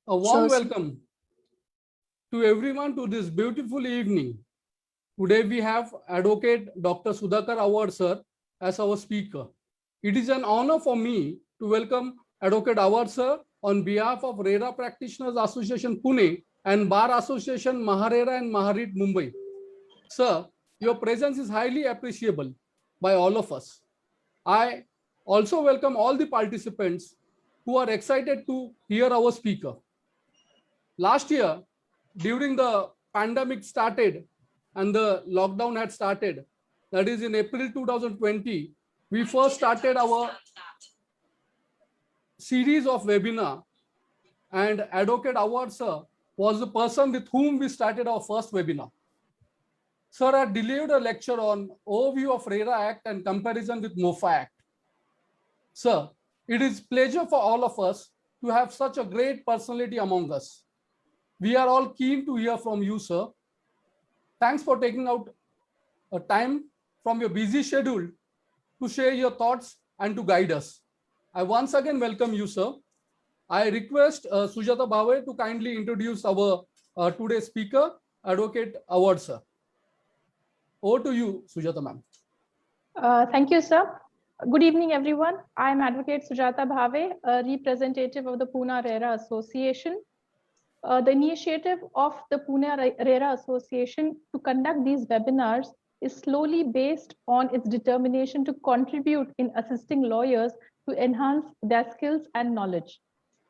A warm welcome to everyone to this beautiful evening. Today we have Advocate Dr. Sudhakar Awad sir as our speaker. It is an honor for me to welcome Advocate Awad sir on behalf of RERA Practitioners Association Pune and Bar Association Maharera and Maharit Mumbai. Sir, your presence is highly appreciable by all of us. I also welcome all the participants who are excited to hear our speaker. Last year, during the pandemic started and the lockdown had started, that is in April 2020, we first started our series of webinar, and Advocate Awad sir was the person with whom we started our first webinar. Sir had delivered a lecture on overview of RERA Act and comparison with MOFA Act. Sir, it is pleasure for all of us to have such a great personality among us. We are all keen to hear from you, sir. Thanks for taking out a time from your busy schedule to share your thoughts and to guide us. I once again welcome you, sir. I request Sujata Bhave to kindly introduce our today's speaker, Advocate Awad sir. Over to you, Sujata ma'am. Thank you, sir. Good evening, everyone. I am Advocate Sujata Bhave, a representative of the Pune RERA Association. The initiative of the Pune RERA Association to conduct these webinars is slowly based on its determination to contribute in assisting lawyers to enhance their skills and knowledge.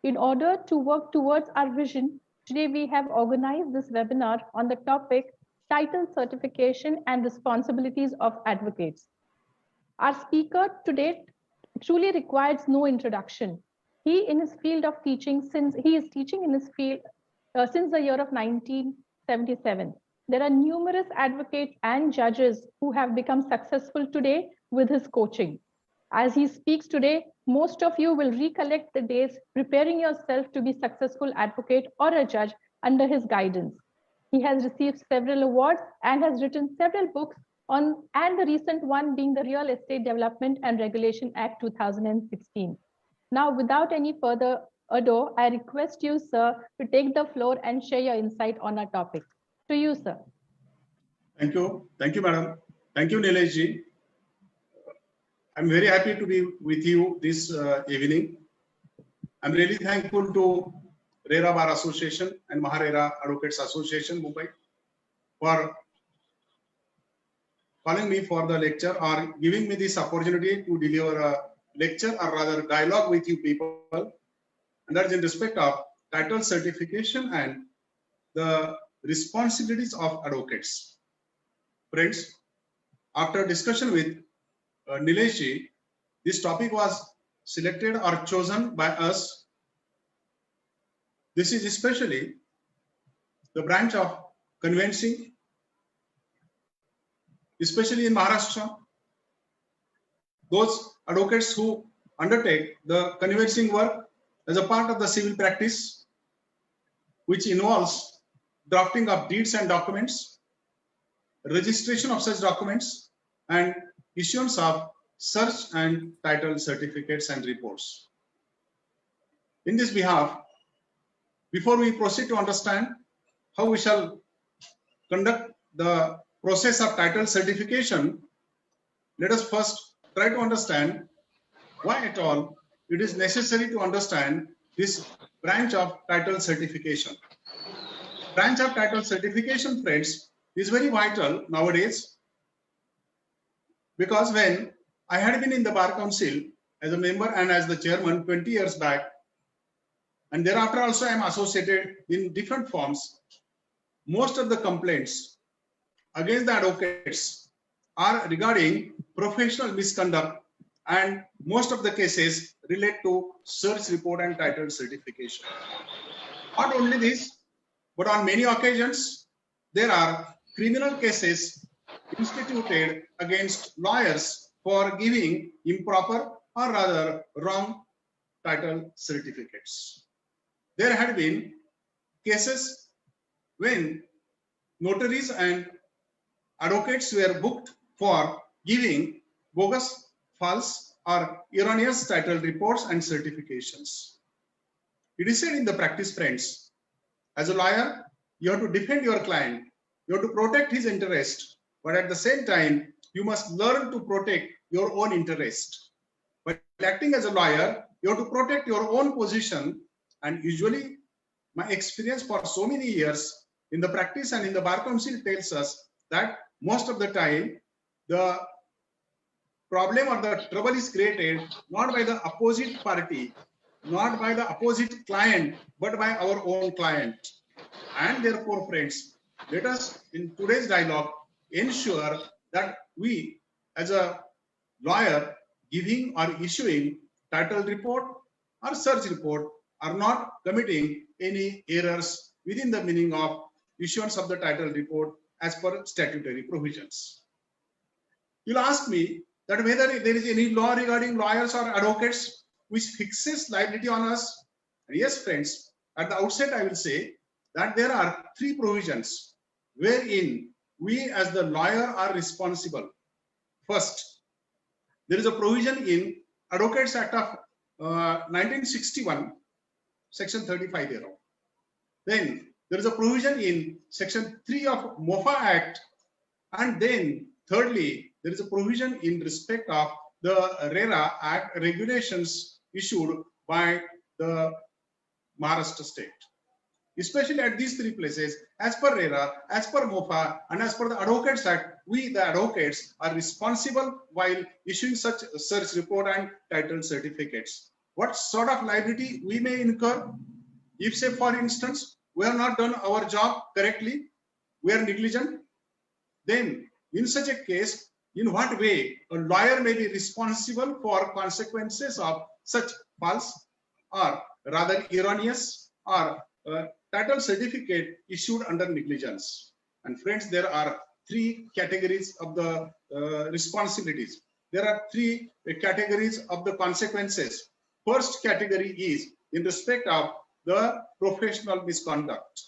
In order to work towards our vision, today we have organized this webinar on the topic Title Certification and Responsibilities of Advocates. Our speaker today truly requires no introduction. He in his field of teaching, since he is teaching in his field since the year of 1977. There are numerous advocates and judges who have become successful today with his coaching. As he speaks today, most of you will recollect the days preparing yourself to be a successful advocate or a judge under his guidance. He has received several awards and has written several books on, and the recent one being the Real Estate Development and Regulation Act 2016. Now, without any further ado, I request you, sir, to take the floor and share your insight on our topic. To you, sir. Thank you. Thank you, madam. Thank you, Nilesh ji. I'm very happy to be with you this evening. I'm really thankful to RERA Bar Association and Maharera Advocates Association, Mumbai, for calling me for the lecture or giving me this opportunity to deliver a lecture or rather dialogue with you people. And that's in respect of title certification and the responsibilities of advocates. Friends, after discussion with Nilesh ji, this topic was selected or chosen by us. This is especially the branch of conveyancing, especially in Maharashtra. Those advocates who undertake the conveyancing work as a part of the civil practice, which involves drafting of deeds and documents, registration of such documents, and issuance of search and title certificates and reports. In this behalf, before we proceed to understand how we shall conduct the process of title certification, let us first try to understand why at all it is necessary to understand this branch of title certification. Branch of title certification, friends, is very vital nowadays, because when I had been in the Bar Council as a member and as the chairman 20 years back, and thereafter also I am associated in different forms, most of the complaints against the advocates are regarding professional misconduct, and most of the cases relate to search report and title certification. Not only this, but on many occasions, there are criminal cases instituted against lawyers for giving improper or rather wrong title certificates. There had been cases when notaries and advocates were booked for giving bogus, false or erroneous title reports and certifications. It is said in the practice, friends, as a lawyer, you have to defend your client, you have to protect his interest, but at the same time, you must learn to protect your own interest. By acting as a lawyer, you have to protect your own position, and usually my experience for so many years in the practice and in the Bar Council tells us that most of the time, the problem or the trouble is created not by the opposite party, not by the opposite client, but by our own client. And therefore, friends, let us in today's dialogue ensure that we, as a lawyer, giving or issuing title report or search report, are not committing any errors within the meaning of issuance of the title report as per statutory provisions. You'll ask me that whether there is any law regarding lawyers or advocates which fixes liability on us. And yes, friends, at the outset, I will say that there are three provisions wherein we as the lawyer are responsible. First, there is a provision in Advocates Act of 1961, Section 35 thereof. Then there is a provision in Section 3 of MOFA Act. And then thirdly, there is a provision in respect of the RERA Act regulations issued by the Maharashtra state. Especially at these three places, as per RERA, as per MOFA, and as per the Advocates Act, we, the advocates, are responsible while issuing such search report and title certificates. What sort of liability we may incur if, say, for instance, we have not done our job correctly, we are negligent, then in such a case, in what way a lawyer may be responsible for consequences of such false or rather erroneous or title certificate issued under negligence. And friends, there are three categories of the responsibilities. There are three categories of the consequences. First category is in respect of the professional misconduct.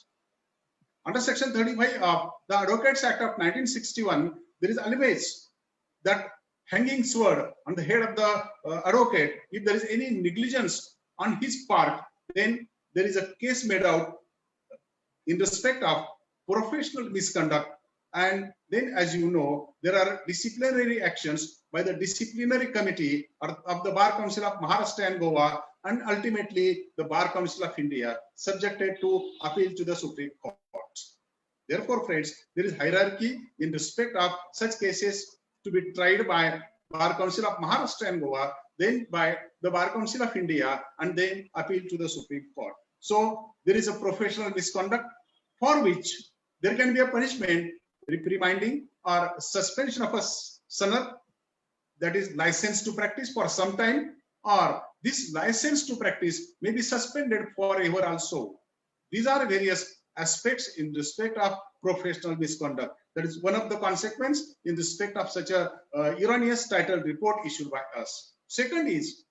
Under Section 35 of the Advocates Act of 1961, there is always that hanging sword on the head of the advocate. If there is any negligence on his part, then there is a case made out in respect of professional misconduct. And then, as you know, there are disciplinary actions by the disciplinary committee of the Bar Council of Maharashtra and Goa, and ultimately the Bar Council of India, subjected to appeal to the Supreme Court. Therefore, friends, there is hierarchy in respect of such cases to be tried by Bar Council of Maharashtra and Goa, then by the Bar Council of India, and then appeal to the Supreme Court. So there is a professional misconduct for which there can be a punishment, reprimanding or suspension of a sanat, that is license to practice for some time, or this license to practice may be suspended forever also. These are various aspects in respect of professional misconduct. That is one of the consequences in respect of such a erroneous title report issued by us. Second is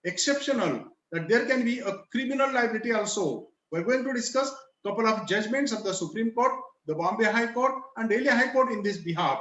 exceptional, that there can be a criminal liability also. We're going to discuss a couple of judgments of the Supreme Court, the Bombay High Court and Delhi High Court in this behalf,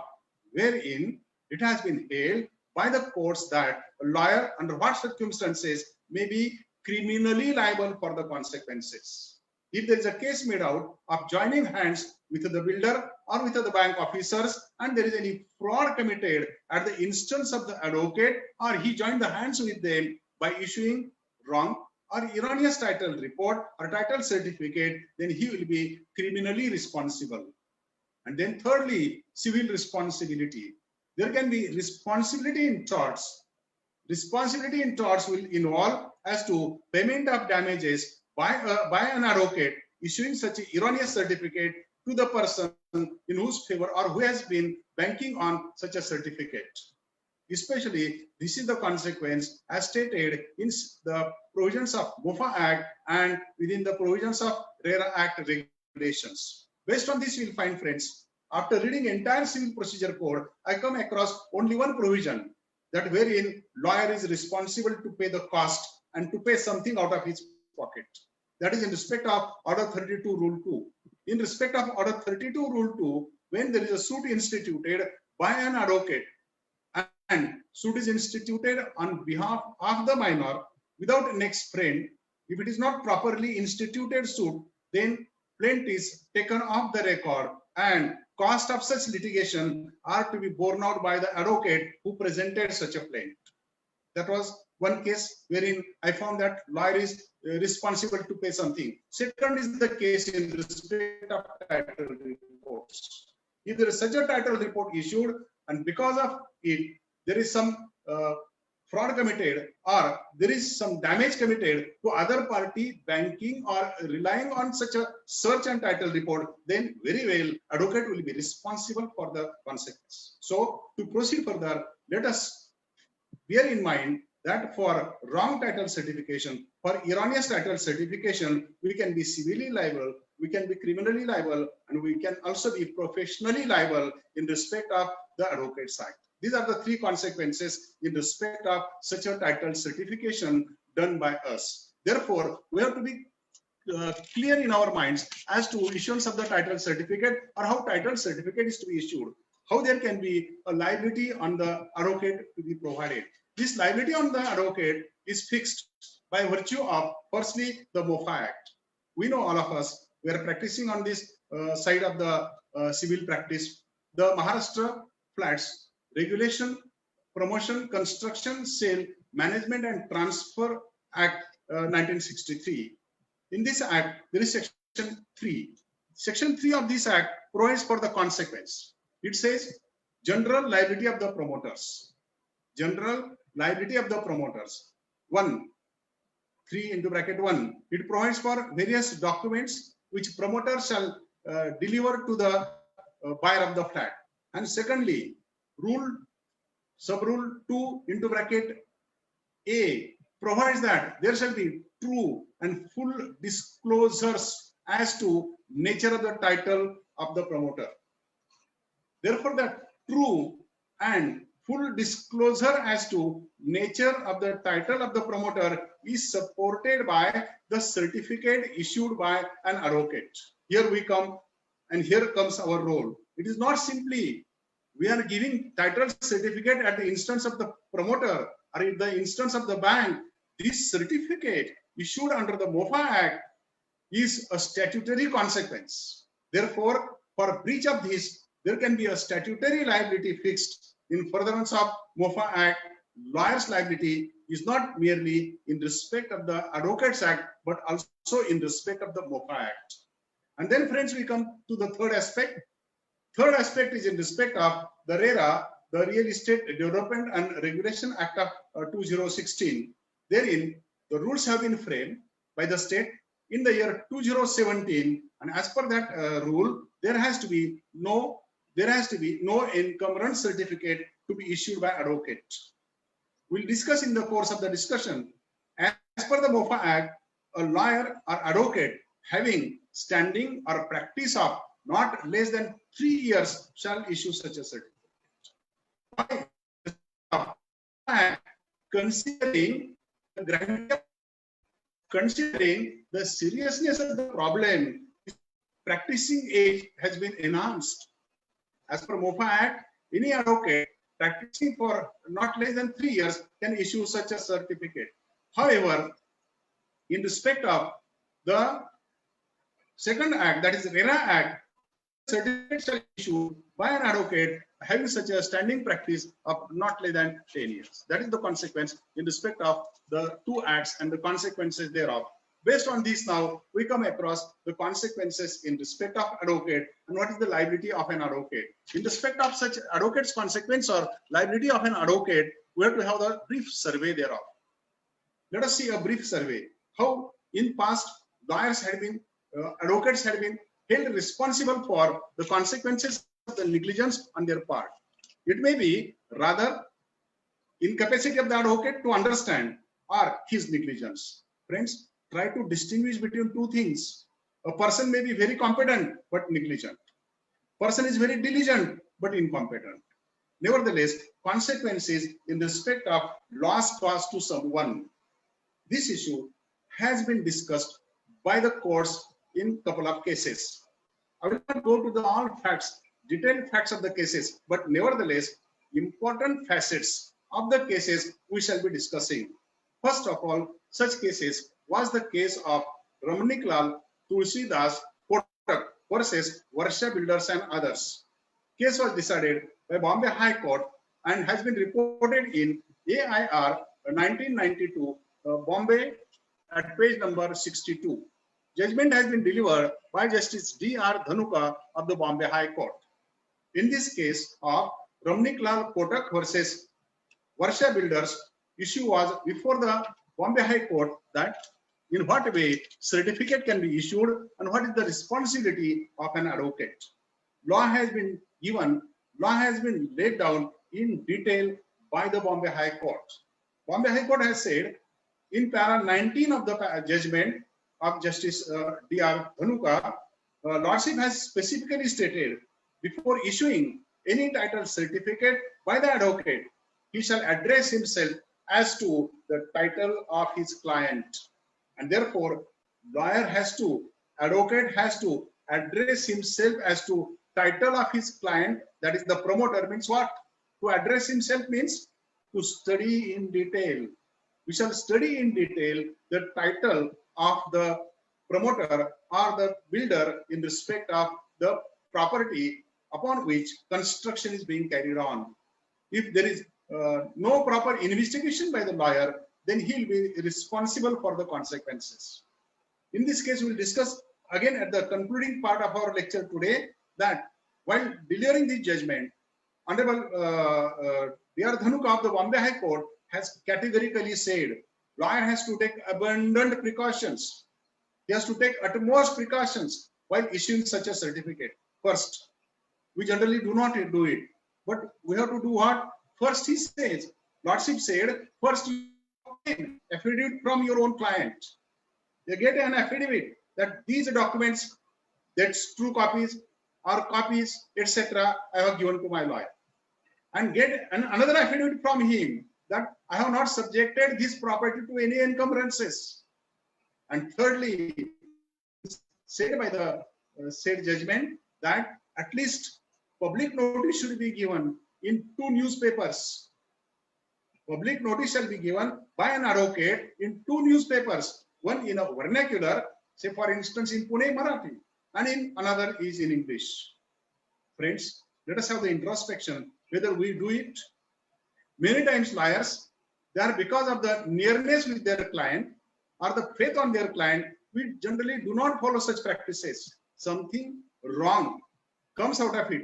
wherein it has been held by the courts that a lawyer under what circumstances may be criminally liable for the consequences. If there is a case made out of joining hands with the builder or with the bank officers, and there is any fraud committed at the instance of the advocate, or he joined the hands with them by issuing wrong or erroneous title report or title certificate, then he will be criminally responsible. And then thirdly, civil responsibility. There can be responsibility in torts. Responsibility in torts will involve as to payment of damages by an advocate issuing such an erroneous certificate to the person in whose favor or who has been banking on such a certificate. Especially, this is the consequence as stated in the provisions of MOFA Act and within the provisions of RERA Act regulations. Based on this, you will find, friends, after reading entire Civil Procedure Code, I come across only one provision, that wherein lawyer is responsible to pay the cost and to pay something out of his pocket. That is in respect of Order 32 Rule 2. In respect of Order 32 Rule 2, when there is a suit instituted by an advocate and suit is instituted on behalf of the minor without an ex friend, If it is not properly instituted suit, then plaintiff is taken off the record and cost of such litigation are to be borne out by the advocate who presented such a plaint. That was one case wherein I found that lawyer is responsible to pay something. Second is the case in respect of title reports. If there is such a title report issued and because of it there is some fraud committed or there is some damage committed to other party banking or relying on such a search and title report, then very well advocate will be responsible for the consequence. So to proceed further, let us bear in mind that for wrong title certification, for erroneous title certification, we can be civilly liable, we can be criminally liable, and we can also be professionally liable in respect of the Advocates Act. These are the three consequences in respect of such a title certification done by us. Therefore, we have to be clear in our minds as to issuance of the title certificate or how title certificate is to be issued, how there can be a liability on the advocate to be provided. This liability on the advocate is fixed by virtue of, firstly, the MOFA Act. We know all of us, we are practicing on this side of the civil practice. The Maharashtra Flats Regulation, Promotion, Construction, Sale, Management and Transfer Act 1963. In this act, there is section 3. Section 3 of this act provides for the consequence. It says general liability of the promoters. General liability of the promoters. 1, 3 into bracket 1. It provides for various documents which promoter shall deliver to the buyer of the flat. And secondly, sub-rule 2 into bracket A provides that there shall be true and full disclosures as to nature of the title of the promoter. Therefore, that true and full disclosure as to nature of the title of the promoter is supported by the certificate issued by an advocate. Here we come, and here comes our role. It is not simply we are giving title certificate at the instance of the promoter or at the instance of the bank. This certificate issued under the MOFA Act is a statutory consequence. Therefore, for breach of this, there can be a statutory liability fixed in furtherance of MOFA Act. Lawyer's liability is not merely in respect of the Advocates Act, but also in respect of the MOFA Act. And then, friends, we come to the third aspect. Third aspect is in respect of the RERA, the Real Estate Development and Regulation Act of 2016. Therein, the rules have been framed by the state in the year 2017, and as per that rule, there has to be no encumbrance certificate to be issued by advocate. We'll discuss in the course of the discussion. As per the MOFA Act, a lawyer or advocate having standing or practice of not less than 3 years shall issue such a certificate. Considering the seriousness of the problem, practicing age has been enhanced. As per MOFA Act, any advocate practicing for not less than 3 years can issue such a certificate. However, in respect of the second act, that is RERA Act, certificate shall issue by an advocate having such a standing practice of not less than 10 years. That is the consequence in respect of the two acts and the consequences thereof. Based on this, now we come across the consequences in respect of advocate and what is the liability of an advocate. In respect of such advocate's consequence or liability of an advocate, we have to have the brief survey thereof. Let us see a brief survey. How in past lawyers had been, advocates had been held responsible for the consequences of the negligence on their part. It may be rather incapacity of the advocate to understand or his negligence. Friends, try to distinguish between two things. A person may be very competent but negligent. Person is very diligent but incompetent. Nevertheless, consequences in respect of loss caused to someone. This issue has been discussed by the courts in couple of cases. I will not go to the all facts, detailed facts of the cases, but nevertheless, important facets of the cases we shall be discussing. First of all, such cases was the case of Ramanikhlal Tulsidas Kotak versus Varsha Builders and others. Case was decided by Bombay High Court and has been reported in AIR 1992, Bombay at page number 62. Judgment has been delivered by Justice D.R. Dhanuka of the Bombay High Court. In this case of Ramanikhlal Kotak versus Varsha Builders, issue was before the Bombay High Court that in what way certificate can be issued and what is the responsibility of an advocate. Law has been given, law has been laid down in detail by the Bombay High Court. Bombay High Court has said in para 19 of the judgment of Justice D.R. Dhanuka, Lordship has specifically stated before issuing any title certificate by the advocate, he shall address himself as to the title of his client. And therefore, advocate has to address himself as to title of his client, that is the promoter. Means what? To address himself means to study in detail. We shall study in detail the title of the promoter or the builder in respect of the property upon which construction is being carried on. If there is no proper investigation by the lawyer, then he will be responsible for the consequences. In this case, we will discuss again at the concluding part of our lecture today that while delivering this judgment, Honorable D.R. Dhanuka of the Bombay High Court has categorically said lawyer has to take abundant precautions. He has to take utmost precautions while issuing such a certificate. First, we generally do not do it, but we have to do what? First, he says, Lordship said, first you obtain affidavit from your own client. You get an affidavit that these documents, that's true copies or copies, etc., I have given to my lawyer. And get another affidavit from him that I have not subjected this property to any encumbrances. And thirdly, said by the said judgment that at least public notice should be given in 2 newspapers. Public notice shall be given by an advocate in 2 newspapers, one in a vernacular, say for instance in Pune Marathi, and in another is in English. Friends, let us have the introspection whether we do it. Many times lawyers, they are because of the nearness with their client or the faith on their client, we generally do not follow such practices. Something wrong comes out of it,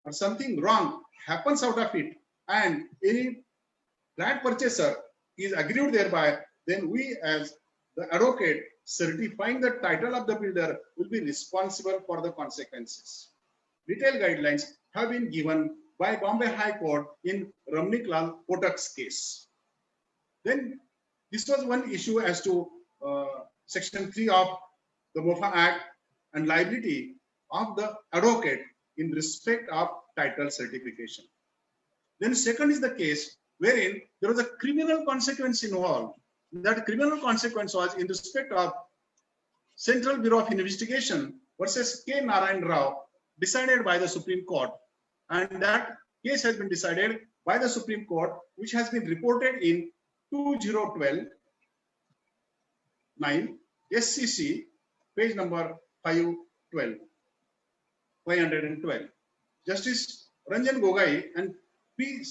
or something wrong happens out of it, and any flat purchaser is aggrieved thereby, then we as the advocate certifying the title of the builder will be responsible for the consequences. Detailed guidelines have been given by Bombay High Court in Ramanikhlal Kotak's case. Then this was one issue as to Section 3 of the MOFA Act and liability of the advocate in respect of title certification. Then second is the case wherein there was a criminal consequence involved. That criminal consequence was in respect of Central Bureau of Investigation versus K. Narayan Rao, decided by the Supreme Court. And that case has been decided by the Supreme Court, which has been reported in 2012-9 SCC, page number 512. Justice Ranjan Gogoi and P.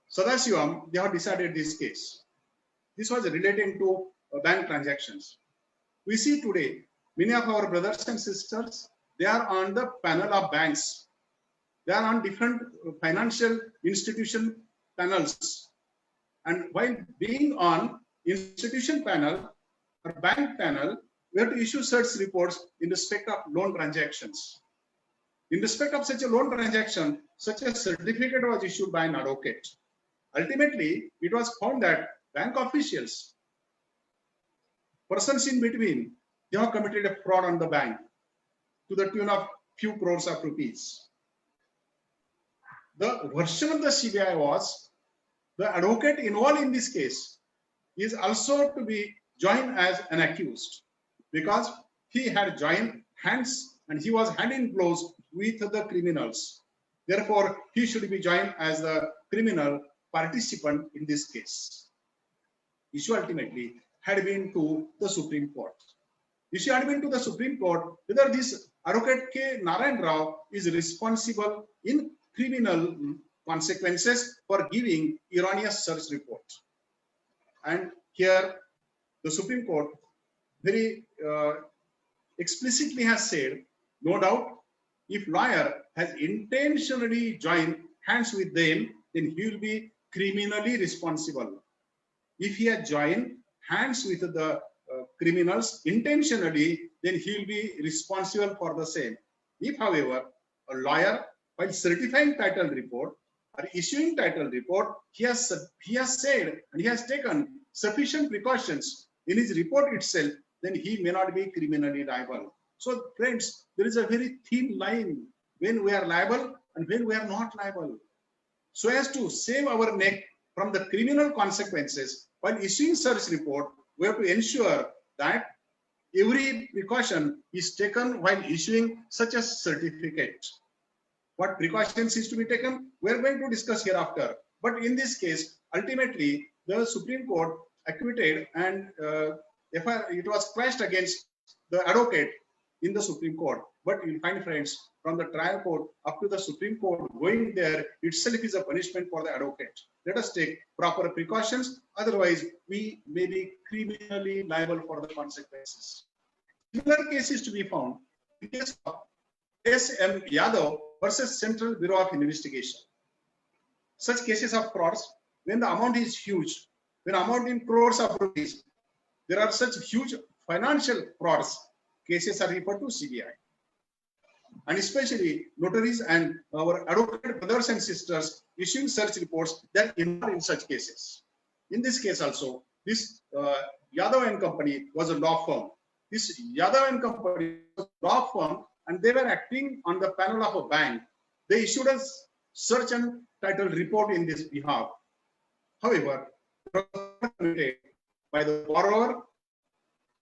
Sadasivam, they have decided this case. This was relating to bank transactions. We see today many of our brothers and sisters, they are on the panel of banks. They are on different financial institution panels. And while being on institution panel or bank panel, we have to issue such reports in respect of loan transactions. In respect of such a loan transaction, such a certificate was issued by an advocate. Ultimately, it was found that bank officials, persons in between, they have committed a fraud on the bank to the tune of few crores of rupees. The version of the CBI was the advocate involved in this case is also to be joined as an accused because he had joined hands and he was hand in blows with the criminals. Therefore, he should be joined as the criminal participant in this case. Issue ultimately had been to the Supreme Court. Issue had been to the Supreme Court whether this Advocate K. Narayan Rao is responsible in criminal consequences for giving erroneous search report. And here the Supreme Court very explicitly has said, no doubt, if lawyer has intentionally joined hands with them, then he will be criminally responsible. If he has joined hands with the criminals intentionally, then he will be responsible for the same. If, however, a lawyer, while certifying title report or issuing title report, he has said and he has taken sufficient precautions in his report itself, then he may not be criminally liable. So, friends, there is a very thin line when we are liable and when we are not liable. So as to save our neck from the criminal consequences while issuing search report, we have to ensure that every precaution is taken while issuing such a certificate. What precautions is to be taken, we are going to discuss hereafter. But in this case, ultimately, the Supreme Court acquitted and it was clashed against the advocate in the Supreme Court. But you'll find, friends, from the trial court up to the Supreme Court, going there itself is a punishment for the advocate. Let us take proper precautions, otherwise we may be criminally liable for the consequences. Similar cases to be found in the case of S.M. Yadav versus Central Bureau of Investigation. Such cases of frauds, when the amount is huge, when amount in crores of rupees, there are such huge financial frauds, cases are referred to CBI. And especially notaries and our advocate brothers and sisters issuing search reports that involved in such cases. In this case also, this Yadav and Company was a law firm. This Yadav and Company was a law firm and they were acting on the panel of a bank. They issued a search and title report in this behalf. However, it was committed by the borrower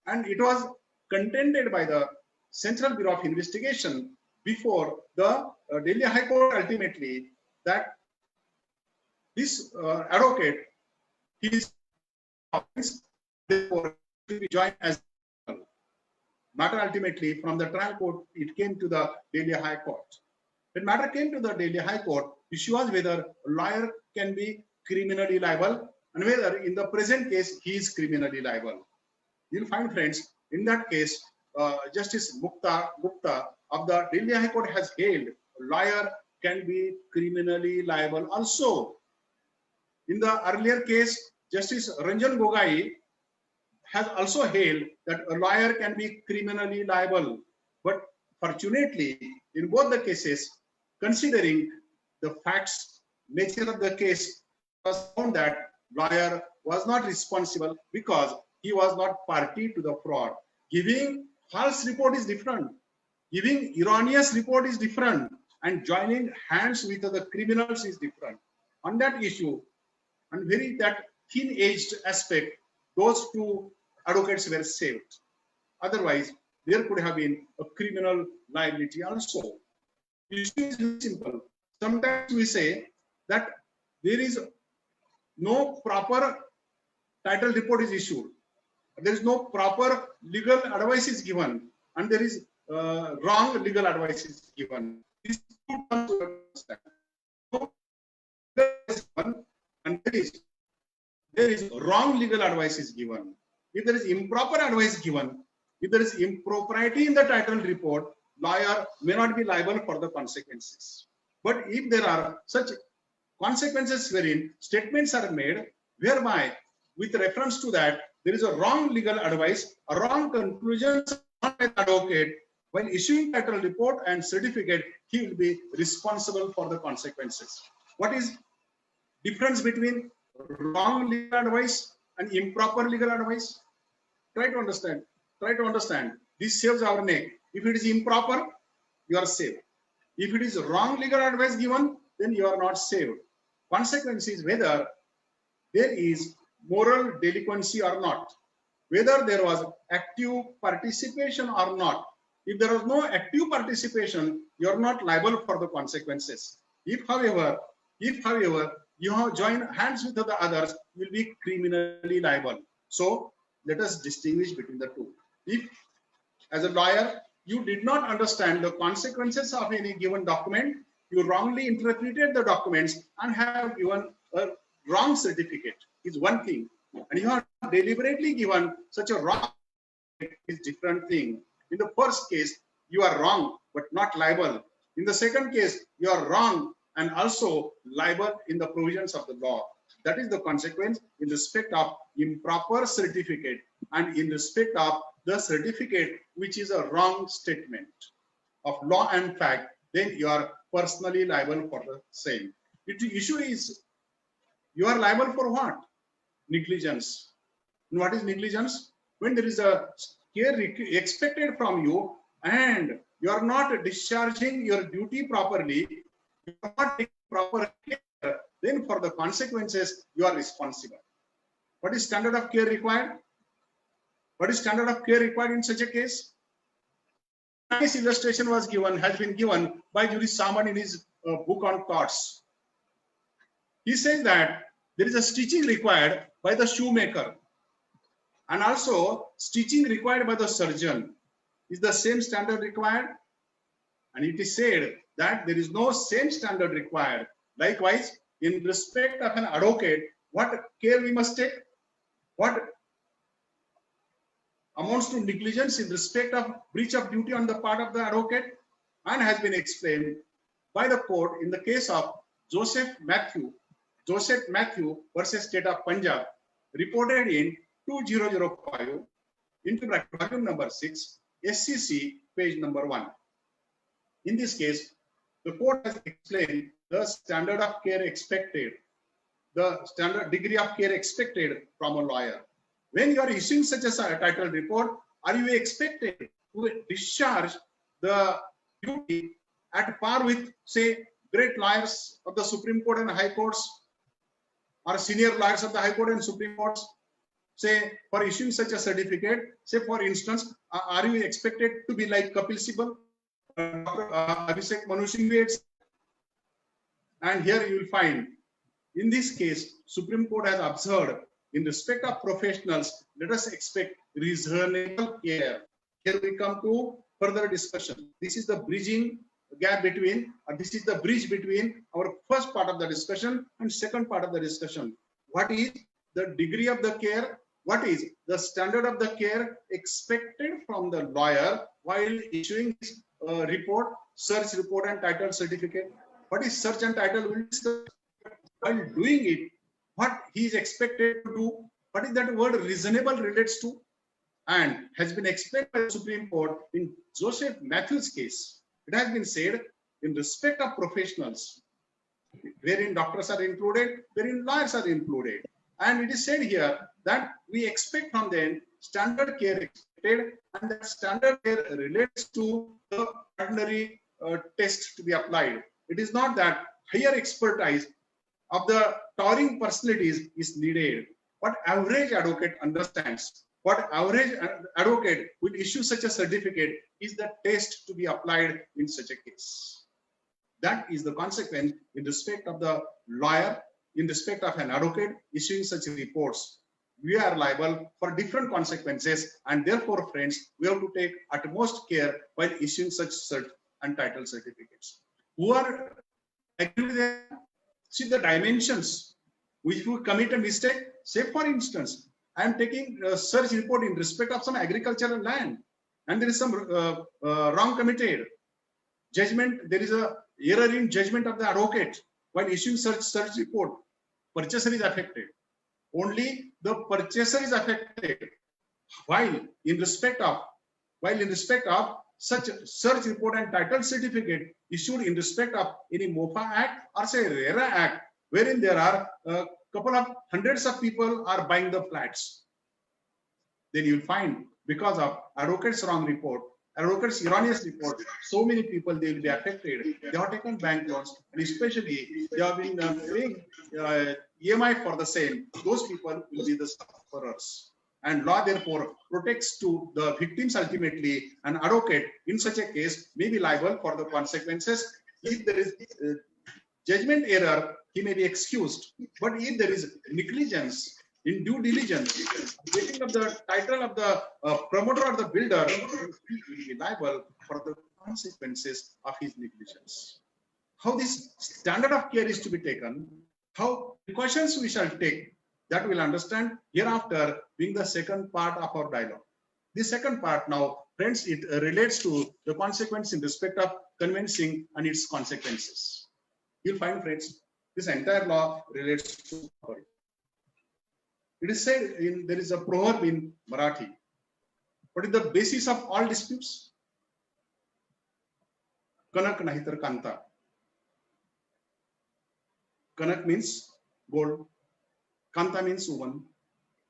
and it was contended by the Central Bureau of Investigation before the Delhi High Court ultimately that this advocate, his office therefore to be joined as matter ultimately from the trial court, it came to the Delhi High Court. When matter came to the Delhi High Court, issue was whether a lawyer can be criminally liable and whether in the present case he is criminally liable. You'll find, friends, in that case, Justice Gupta of the Delhi High Court has held a lawyer can be criminally liable also. In the earlier case, Justice Ranjan Gogoi has also held that a lawyer can be criminally liable. But fortunately, in both the cases, considering the facts, nature of the case, was found that lawyer was not responsible because he was not party to the fraud. Giving false report is different. Giving erroneous report is different. And joining hands with the criminals is different. On that issue, and very that thin-edged aspect, those two advocates were saved. Otherwise, there could have been a criminal liability also. The issue is very simple. Sometimes we say that there is no proper title report is issued. There is no proper legal advice is given, and there is wrong legal advice is given. These two terms to understand. And there is wrong legal advice is given. If there is improper advice given, if there is impropriety in the title report, lawyer may not be liable for the consequences. But if there are such consequences wherein statements are made, whereby with reference to that, there is a wrong legal advice, a wrong conclusion by the advocate, when issuing title report and certificate, he will be responsible for the consequences. What is difference between wrong legal advice and improper legal advice? Try to understand. Try to understand. This saves our neck. If it is improper, you are saved. If it is wrong legal advice given, then you are not saved. Consequence is whether there is moral delinquency or not, whether there was active participation or not. If there was no active participation, you are not liable for the consequences. If, however, you have joined hands with the others, you will be criminally liable. So, let us distinguish between the two. If, as a lawyer, you did not understand the consequences of any given document, you wrongly interpreted the documents and have given a wrong certificate is one thing. And you have deliberately given such a wrong is different thing. In the first case, you are wrong, but not liable. In the second case, you are wrong and also liable in the provisions of the law. That is the consequence in respect of improper certificate and in respect of the certificate which is a wrong statement of law and fact, then you are personally liable for the same. The issue is, you are liable for what? Negligence. And what is negligence? When there is a care expected from you and you are not discharging your duty properly, you are not taking proper care, then for the consequences, you are responsible. What is standard of care required? What is standard of care required in such a case? Nice illustration has been given by Julius Salmon in his book on thoughts. He says that there is a stitching required by the shoemaker and also stitching required by the surgeon. Is the same standard required? And it is said that there is no same standard required. Likewise, in respect of an advocate, what care we must take? What amounts to negligence in respect of breach of duty on the part of the advocate, and has been explained by the court in the case of Joseph Matthew versus State of Punjab, reported in 2005 into bracket volume number 6, SCC page number 1. In this case, the court has explained the standard of care expected, the standard degree of care expected from a lawyer. When you are issuing such a titled report, are you expected to discharge the duty at par with, say, great lawyers of the Supreme Court and High Courts, or senior lawyers of the High Court and Supreme Courts? Say, for issuing such a certificate, say for instance, are you expected to be like Kapil Sibal, Abhishek Manu Singh? And here you will find, in this case, Supreme Court has observed, in respect of professionals, let us expect reasonable care. Here we come to further discussion. This is the bridging gap between, or this is the bridge between our first part of the discussion and second part of the discussion. What is the degree of the care? What is the standard of the care expected from the lawyer while issuing his report, search report and title certificate? What is search and title? While doing it, what he is expected to do? What is that word reasonable relates to? And has been explained by the Supreme Court in Joseph Matthew's case. It has been said, in respect of professionals, wherein doctors are included, wherein lawyers are included. And it is said here that we expect from them standard care expected, and that standard care relates to the ordinary test to be applied. It is not that higher expertise of the towering personalities is needed. What average advocate understands, what average advocate will issue such a certificate is the test to be applied in such a case. That is the consequence in respect of the lawyer, in respect of an advocate issuing such reports. We are liable for different consequences, and therefore, friends, we have to take utmost care while issuing such cert and title certificates. Who are agree with that? See the dimensions. If you commit a mistake, say for instance, I am taking a search report in respect of some agricultural land, and there is some wrong committed. Judgment, there is a error in judgment of the advocate while issuing search report. Purchaser is affected. Only the purchaser is affected. While in respect of such search report and title certificate issued in respect of any MOFA Act or say RERA Act, wherein there are a couple of hundreds of people are buying the flats, then you'll find because of advocate's wrong report, advocate's erroneous report, so many people they will be affected. They have taken bank loans, and especially they have been paying EMI for the same. Those people will be the sufferers. And law therefore protects to the victims ultimately. An advocate in such a case may be liable for the consequences. If there is judgment error, he may be excused. But if there is negligence, in due diligence, getting of the title of the promoter or the builder, he will be liable for the consequences of his negligence. How this standard of care is to be taken, how precautions we shall take, that we'll understand hereafter, being the second part of our dialogue. The second part now, friends, it relates to the consequence in respect of conveyancing and its consequences. You'll find, friends, this entire law relates to property. It is said there is a proverb in Marathi. What is the basis of all disputes? Kanak nahitar kanta. Kanak means gold. Kanta means woman.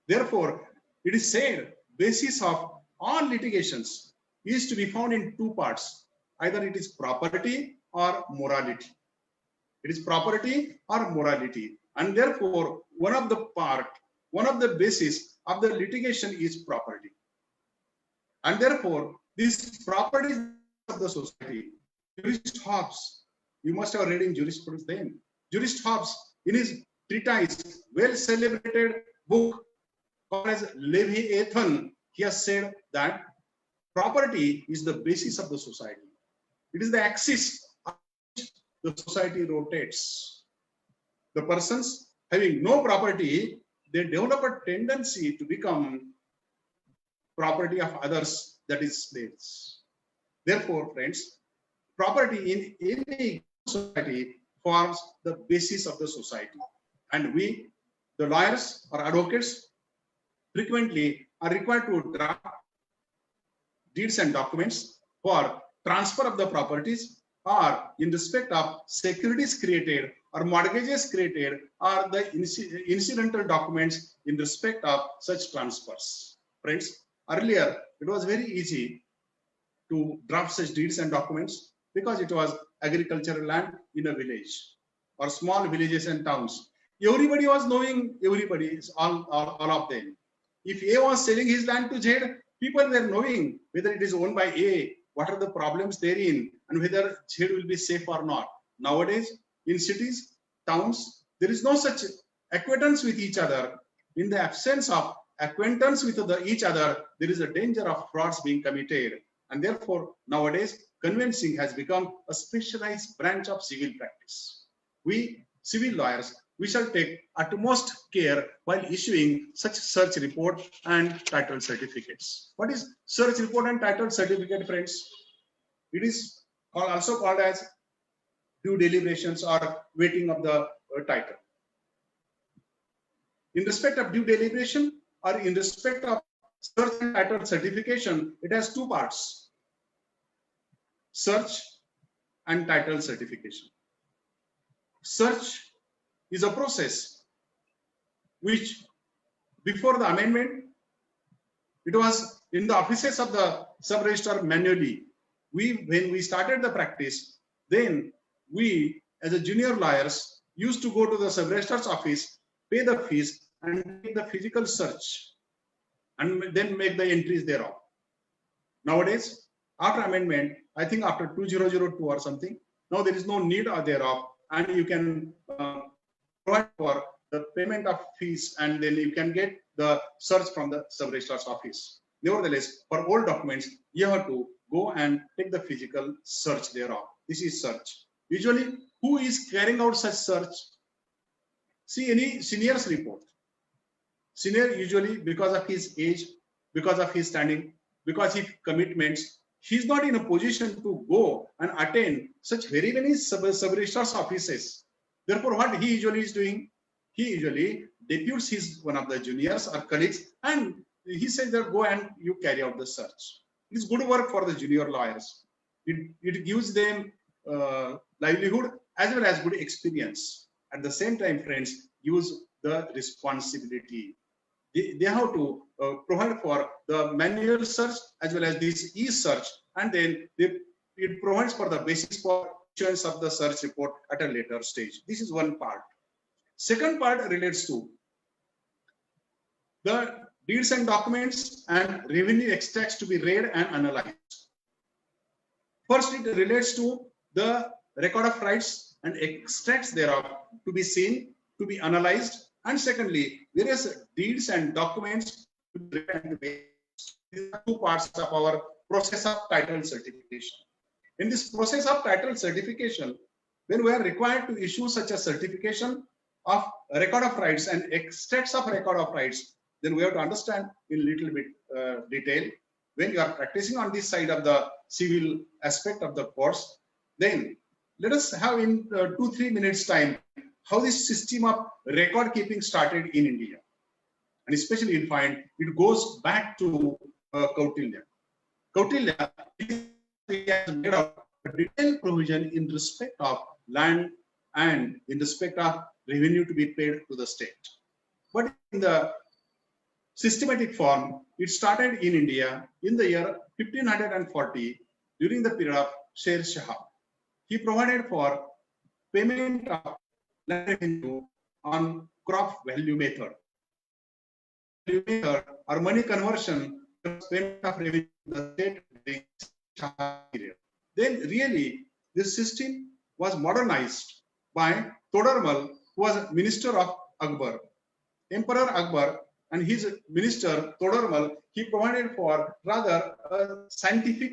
Therefore, it is said basis of all litigations is to be found in two parts. Either it is property or morality. It is property or morality. And therefore, one of the basis of the litigation is property. And therefore, this property of the society, Jurist Hobbes, you must have read in jurisprudence then. Jurist Hobbes, in his treatise, well celebrated book called as Leviathan, he has said that property is the basis of the society. It is the axis on which the society rotates. The persons having no property, they develop a tendency to become property of others, that is slaves. Therefore, friends, property in any society forms the basis of the society. And we, the lawyers or advocates, frequently are required to draft deeds and documents for transfer of the properties or in respect of securities created or mortgages created or the incidental documents in respect of such transfers. Friends, earlier it was very easy to draft such deeds and documents because it was agricultural land in a village or small villages and towns. Everybody was knowing everybody, all of them. If A was selling his land to Z, people were knowing whether it is owned by A, what are the problems therein, and whether Z will be safe or not. Nowadays, in cities, towns, there is no such acquaintance with each other. In the absence of acquaintance with each other, there is a danger of frauds being committed. And therefore, nowadays, conveyancing has become a specialized branch of civil practice. We, civil lawyers, we shall take utmost care while issuing such search report and title certificates. What is search report and title certificate, friends? It is also called as due deliberations or waiting of the title. In respect of due deliberation or in respect of search and title certification, it has two parts: search and title certification. Search is a process which, before the amendment, it was in the offices of the sub-registrar manually. When we started the practice, then we, as a junior lawyers, used to go to the sub-registrar's office, pay the fees, and make the physical search, and then make the entries thereof. Nowadays, after amendment, I think after 2002 or something, now there is no need thereof, and you can provide for the payment of fees, and then you can get the search from the sub-registrar's office. Nevertheless, for all documents, you have to go and take the physical search thereof. This is search. Usually, who is carrying out such search? See any senior's report. Senior usually, because of his age, because of his standing, because of commitments, he's not in a position to go and attend such very many sub-registrar's offices. Therefore, what he usually is doing, he usually deputes one of the juniors or colleagues, and he says that go and you carry out the search. It is good work for the junior lawyers. It gives them livelihood as well as good experience. At the same time, friends, use the responsibility. They have to provide for the manual search as well as this e-search, and then it provides for the basis for issuance of the search report at a later stage. This is one part. Second part relates to the deeds and documents and revenue extracts to be read and analyzed. First, it relates to the record of rights and extracts thereof to be seen, to be analyzed, And secondly, various deeds and documents. These are two parts of our process of title certification. In this process of title certification, when we are required to issue such a certification of record of rights and extracts of record of rights, then we have to understand in little bit detail. When you are practicing on this side of the civil aspect of the course, then let us have in 2-3 minutes time how this system of record keeping started in India. And especially you'll find it goes back to Kautilya. Kautilya has made a detailed provision in respect of land and in respect of revenue to be paid to the state. But in the systematic form, it started in India in the year 1540 during the period of Sher Shah. He provided for payment of land revenue on crop value method. Or money conversion, payment of revenue to the state during Shah period. Then really this system was modernized by Todarmal, who was minister of Akbar. Emperor Akbar and his minister Todarmal, he provided for rather a scientific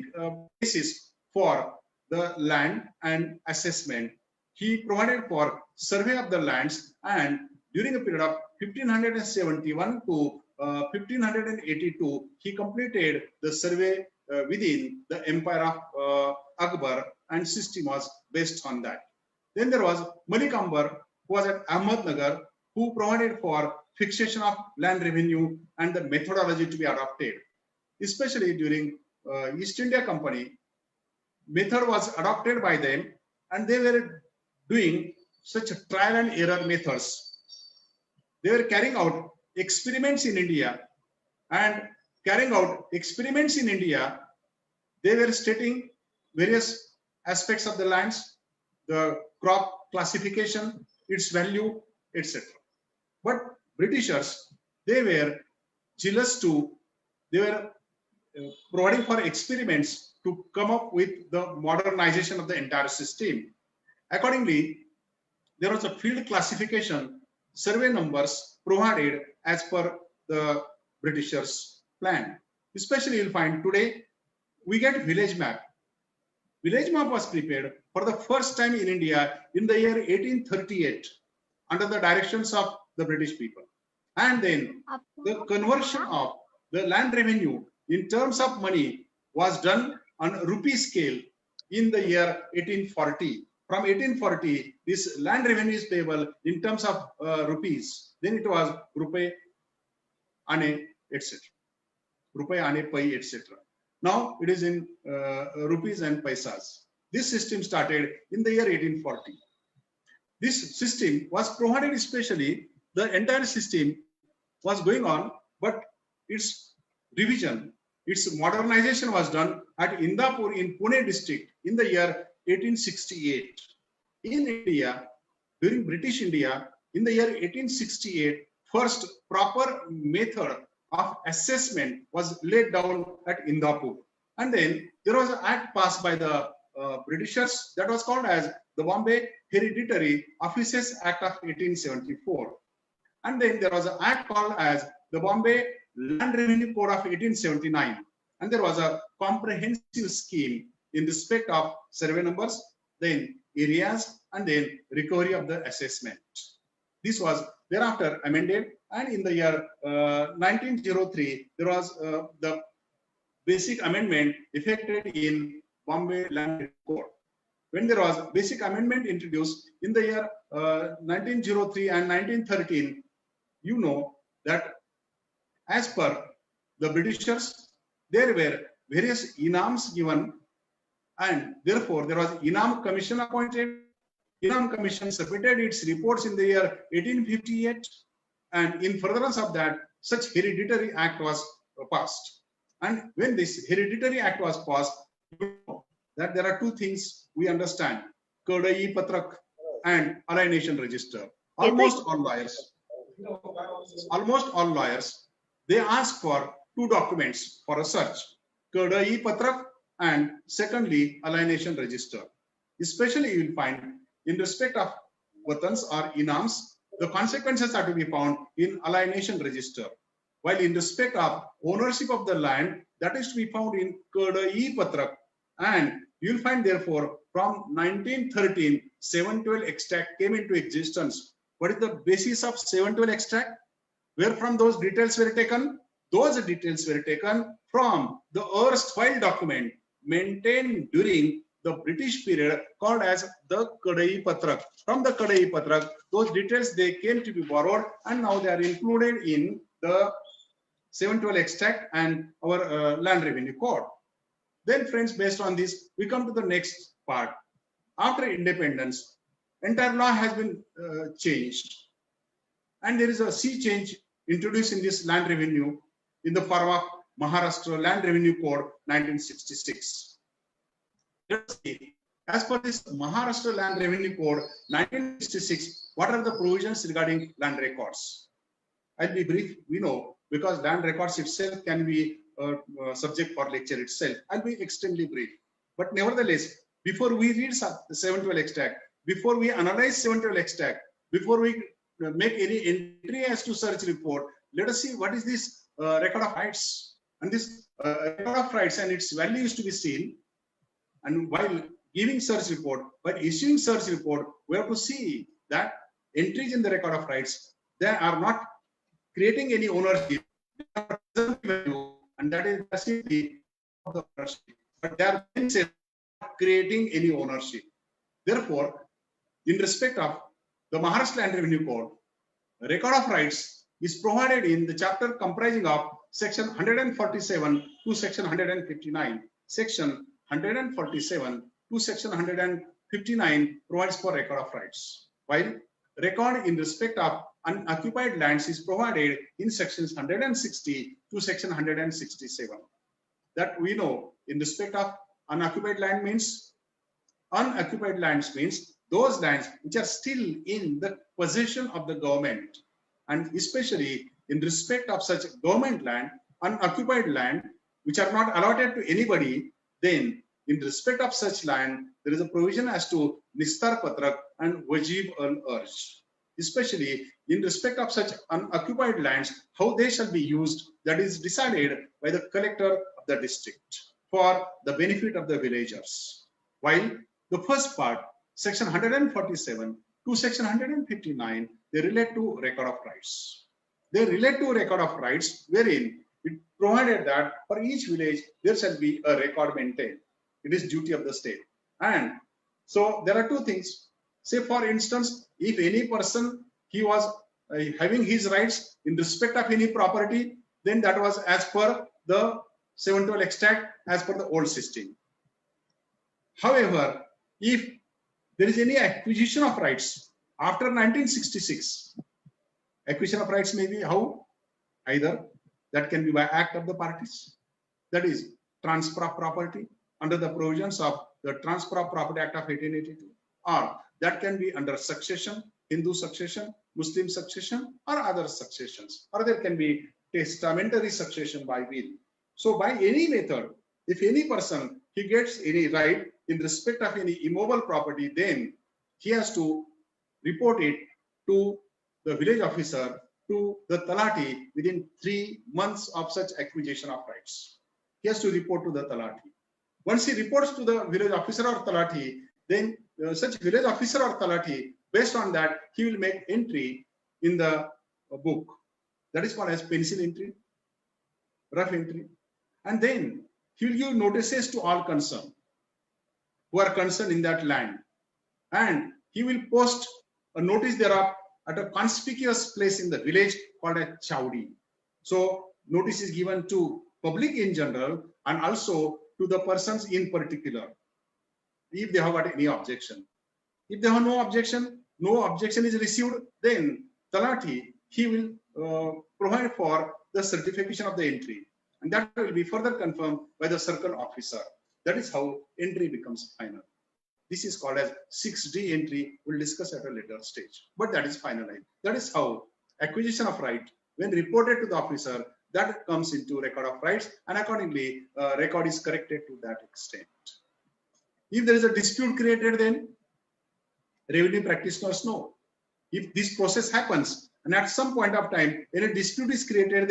basis for the land and assessment. He provided for survey of the lands, and during a period of 1571 to 1582, he completed the survey within the empire of Akbar, and system was based on that. Then there was Malik Ambar, who was at Ahmednagar, who provided for fixation of land revenue and the methodology to be adopted. Especially during East India Company, method was adopted by them, and they were doing such trial and error methods. They were carrying out experiments in India, and carrying out experiments in India, they were stating various aspects of the lands, the crop classification, its value, etc. But Britishers, they were jealous too. They were providing for experiments to come up with the modernization of the entire system. Accordingly, there was a field classification, survey numbers provided as per the Britishers' plan. Especially you'll find today, we get village map. Village map was prepared for the first time in India in the year 1838 under the directions of the British people. And then the conversion of the land revenue in terms of money was done on rupee scale in the year 1840. From 1840, this land revenue is payable in terms of rupees. Then it was rupee, ane, etc. Rupee, ane, pai, etc. Now it is in rupees and paisas. This system started in the year 1840. This system was provided, especially the entire system was going on, but its revision, its modernization was done at Indapur in Pune district in the year 1868. In India, during British India, in the year 1868, first proper method of assessment was laid down at Indapur. And then there was an act passed by the Britishers that was called as the Bombay Hereditary Offices Act of 1874. And then there was an act called as the Bombay Land Revenue Code of 1879. And there was a comprehensive scheme in respect of survey numbers, then areas, and then recovery of the assessment. This was thereafter amended, and in the year 1903, there was the basic amendment effected in Bombay Land Revenue Code. When there was basic amendment introduced in the year 1903 and 1913, you know that as per the Britishers, there were various inams given, and therefore there was Inam Commission appointed. Inam Commission submitted its reports in the year 1858, and in furtherance of that, such Hereditary Act was passed. And when this Hereditary Act was passed, you know that there are two things we understand: Kodai Patrak and Alienation Register. Almost all lawyers, they ask for two documents for a search: Kodai Patrak and secondly, Alienation Register. Especially you will find in respect of watans or inams, the consequences are to be found in alienation register. While in respect of ownership of the land, that is to be found in Kadai Patrak. And you'll find therefore from 1913, 712 extract came into existence. What is the basis of 712 extract? Where from those details were taken? Those details were taken from the erstwhile document maintained during the British period called as the Kadai Patrak. From the Kadai Patrak, those details they came to be borrowed and now they are included in the 712 extract and our land revenue code. Then friends, based on this, we come to the next part. After independence, entire law has been changed. And there is a sea change introduced in this land revenue in the form of Maharashtra Land Revenue Code 1966. Let's see, as per this Maharashtra Land Revenue Code 1966, what are the provisions regarding land records? I'll be brief, we know, because land records itself can be subject for lecture itself. I'll be extremely brief. But nevertheless, before we read the 712 extract, before we analyze 712 extract, before we make any entry as to search report, let us see what is this record of rights. And this record of rights and its value is to be seen. And while giving search report, while issuing search report, we have to see that entries in the record of rights, they are not creating any ownership, and that is simply the ownership. But they are not creating any ownership. Therefore, in respect of the Maharashtra Land Revenue Code, record of rights is provided in the chapter comprising of section 147 to section 159. Section 147 to section 159 provides for record of rights, while record in respect of unoccupied lands is provided in sections 160 to section 167. That we know in respect of unoccupied land means, unoccupied lands means those lands which are still in the possession of the government, and especially in respect of such government land, unoccupied land which are not allotted to anybody, then in respect of such land, there is a provision as to Nistar Patrak and Wajib al-Arj. Especially in respect of such unoccupied lands, how they shall be used, that is decided by the collector of the district for the benefit of the villagers. While the first part, section 147 to section 159, they relate to record of rights. They relate to record of rights, wherein it provided that for each village there shall be a record maintained. It is duty of the state. And so there are two things. Say for instance, if any person, he was having his rights in respect of any property, then that was as per the 712 extract, as per the old system. However, if there is any acquisition of rights after 1966, acquisition of rights may be how? Either that can be by act of the parties, that is transfer of property under the provisions of the Transfer of Property Act of 1882, or that can be under succession, Hindu succession, Muslim succession, or other successions, or there can be testamentary succession by will. So by any method, if any person, he gets any right in respect of any immobile property, then he has to report it to the village officer, to the Talati within 3 months of such acquisition of rights. He has to report to the Talati. Once he reports to the village officer or Talati, then such village officer or Talati, based on that, he will make entry in the book. That is called as pencil entry, rough entry. And then he will give notices to all concerned who are concerned in that land. And he will post a notice thereof at a conspicuous place in the village called a chowdi. So notice is given to public in general and also to the persons in particular, if they have got any objection. If they have no objection is received, then Talati, he will provide for the certification of the entry. And that will be further confirmed by the circle officer. That is how entry becomes final. This is called as 6D entry. We'll discuss at a later stage, but that is finalized. That is how acquisition of right, when reported to the officer, that comes into record of rights, and accordingly record is corrected to that extent. If there is a dispute created, then revenue practitioners know If this process happens and at some point of time, any dispute is created,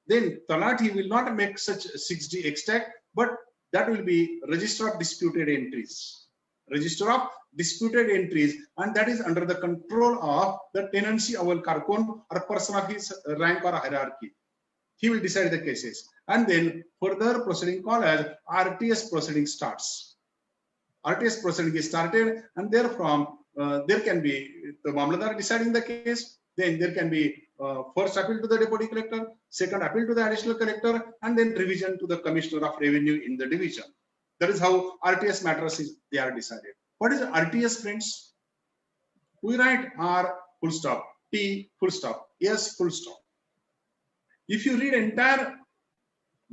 then Talati will not make such 6D extract, but that will be register of disputed entries. Register of disputed entries, and that is under the control of the tenancy awal karkon or person of his rank or hierarchy. He will decide the cases, and then further proceeding called as RTS proceeding starts. RTS proceeding is started, and therefrom there can be the Mamladar deciding the case. Then there can be first appeal to the deputy collector, second appeal to the additional collector, and then revision to the commissioner of revenue in the division. That is how RTS matters they are decided. What is RTS, friends? We write R full stop, T full stop, S full stop. If you read entire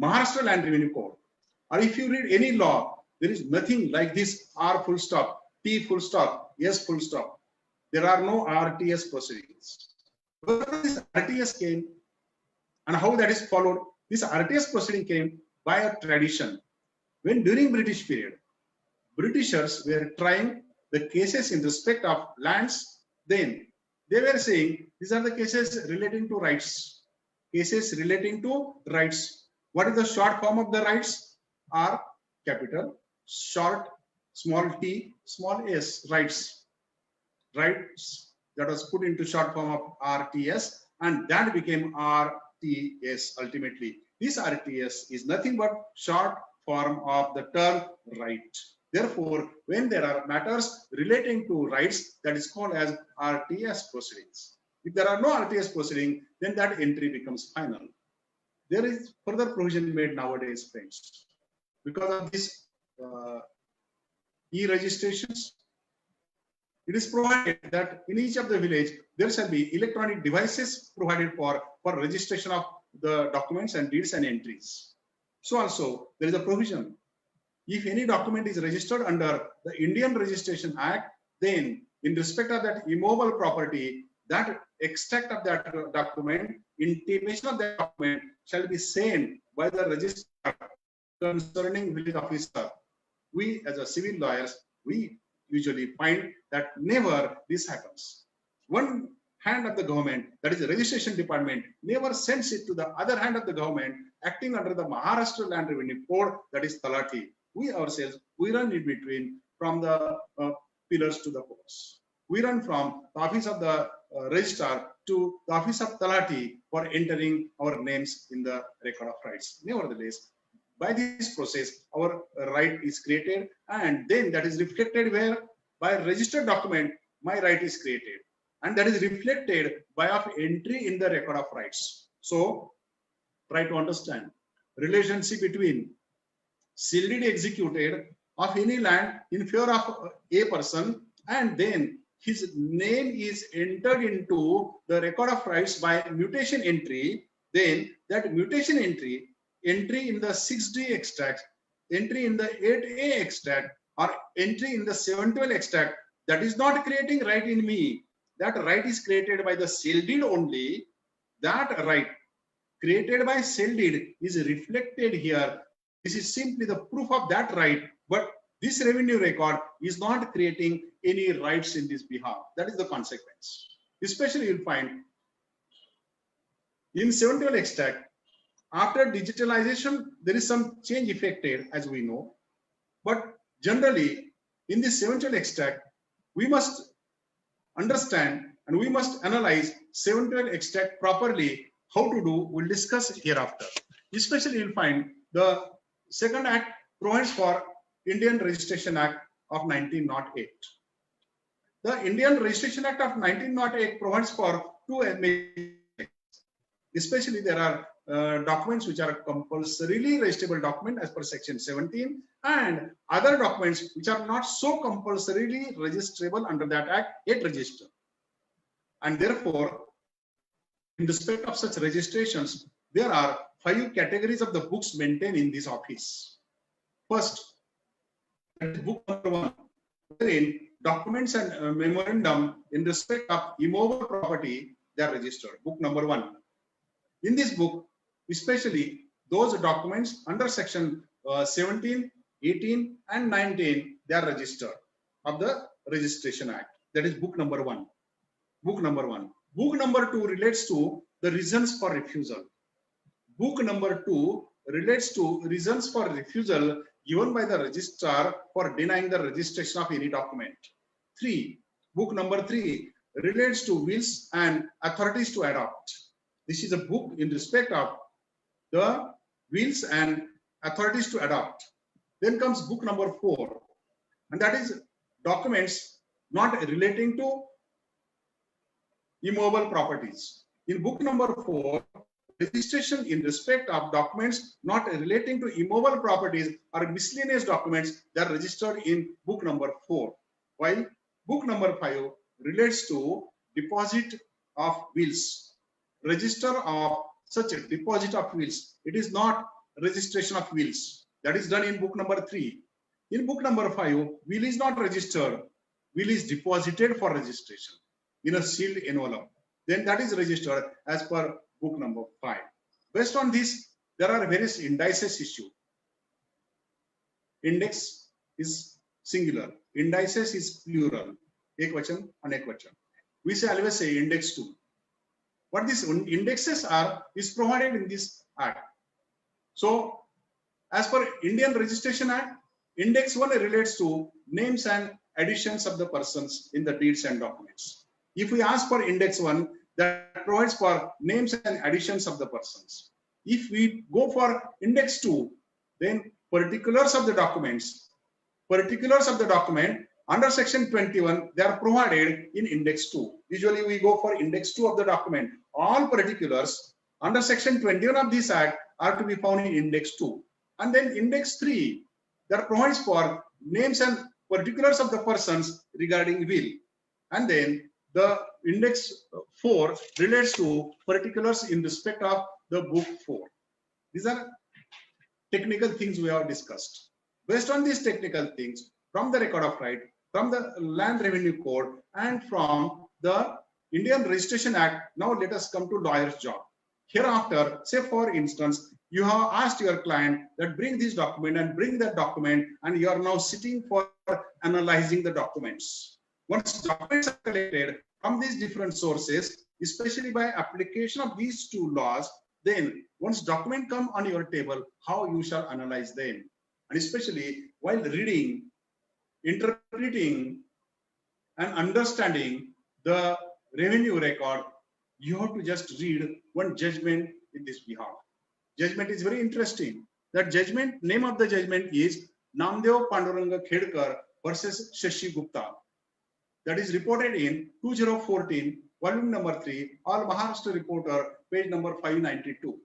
Maharashtra Land Revenue Code, or if you read any law, there is nothing like this R full stop, T full stop, S full stop. There are no RTS proceedings. Where this RTS came and how that is followed? This RTS proceeding came by a tradition. When during British period, Britishers were trying the cases in respect of lands, then they were saying these are the cases relating to rights. Cases relating to rights. What is the short form of the rights? R capital, short, small t, small s, rights. Rights that was put into short form of RTS, and that became RTS ultimately. This RTS is nothing but short form of the term right. Therefore, when there are matters relating to rights, that is called as RTS proceedings. If there are no RTS proceeding, then that entry becomes final. There is further provision made nowadays, friends. Because of this e-registrations, it is provided that in each of the village, there shall be electronic devices provided for registration of the documents and deeds and entries. So also, there is a provision. If any document is registered under the Indian Registration Act, then in respect of that immovable property, that extract of that document, intimation of that document shall be sent by the registrar concerning village officer. We as a civil lawyers, we usually find that never this happens. One hand of the government, that is the registration department, never sends it to the other hand of the government acting under the Maharashtra Land Revenue Code, that is Talati. We ourselves, we run in between from the pillars to the posts. We run from the office of the registrar to the office of Talati for entering our names in the record of rights. Nevertheless, by this process, our right is created, and then that is reflected where? By a registered document, my right is created, and that is reflected by of entry in the record of rights. So, try to understand relationship between seal deed executed of any land in favor of a person, and then his name is entered into the record of rights by mutation entry. Then that mutation entry in the 6D extract, entry in the 8A extract, or entry in the 712 extract, that is not creating right in me. That right is created by the seal deed only. That right created by seal deed is reflected here. This is simply the proof of that right, but this revenue record is not creating any rights in this behalf. That is the consequence. Especially you'll find in 712 extract, after digitalization, there is some change effected, as we know. But generally, in this 712 extract, we must understand and we must analyze 712 extract properly. How to do, we'll discuss hereafter. Especially you'll find the second act provides for Indian Registration Act of 1908. The Indian Registration Act of 1908 provides for two aspects. Especially there are documents which are compulsorily registrable document as per section 17, and other documents which are not so compulsorily registrable under that act yet registered. And therefore, in respect of such registrations, there are 5 categories of the books maintained in this office. First, book number 1, wherein documents and memorandum in respect of immovable property, they are registered. Book number 1. In this book, especially those documents under section 17, 18 and 19, they are registered of the Registration Act. That is book number 1. book number 1. Book number 2 relates to the reasons for refusal. Book number 2 relates to reasons for refusal given by the registrar for denying the registration of any document. 3. Book number 3 relates to wills and authorities to adopt. This is a book in respect of the wills and authorities to adopt. Then comes book number 4, and that is documents not relating to immovable properties. In book number 4, registration in respect of documents not relating to immovable properties or miscellaneous documents that are registered in book number 4, while book number 5 relates to deposit of wills. Register of such a deposit of wills. It is not registration of wills. That is done in book number 3. In book number 5, will is not registered. Will is deposited for registration in a sealed envelope. Then that is registered as per book number 5. Based on this, there are various indices issued. Index is singular. Indices is plural. Ekvachan, anekvachan. We say always say index 2. What these indexes are is provided in this act. So, as per Indian Registration Act, index 1 relates to names and additions of the persons in the deeds and documents. If we ask for index 1, that provides for names and additions of the persons. If we go for index 2, then particulars of the documents, particulars of the document under section 21, they are provided in index 2. Usually we go for index 2 of the document. All particulars under section 21 of this act are to be found in index 2. And then index 3, that provides for names and particulars of the persons regarding will. And then the index 4 relates to particulars in respect of the book 4. These are technical things we have discussed. Based on these technical things, from the record of right, from the Land Revenue Code, and from the Indian Registration Act, now let us come to lawyer's job. Hereafter, say for instance, you have asked your client that bring this document and bring that document, and you are now sitting for analyzing the documents. Once documents are collected from these different sources, especially by application of these two laws, then once document come on your table, how you shall analyze them. And especially while reading, interpreting, and understanding the revenue record, you have to just read one judgment in this behalf. Judgment is very interesting. That judgment, name of the judgment is Namdev Panduranga Khedkar versus Shashi Gupta. That is reported in 2014, volume number 3, All Maharashtra Reporter, page number 592.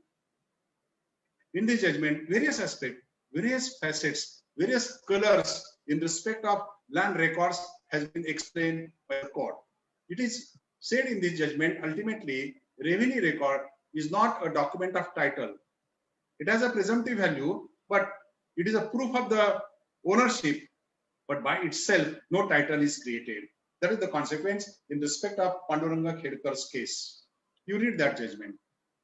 In this judgment, various aspects, various facets, various colors in respect of land records has been explained by the court. It is said in this judgment, ultimately, revenue record is not a document of title. It has a presumptive value, but it is a proof of the ownership, but by itself, no title is created. That is the consequence in respect of Panduranga Khedkar's case. You read that judgment.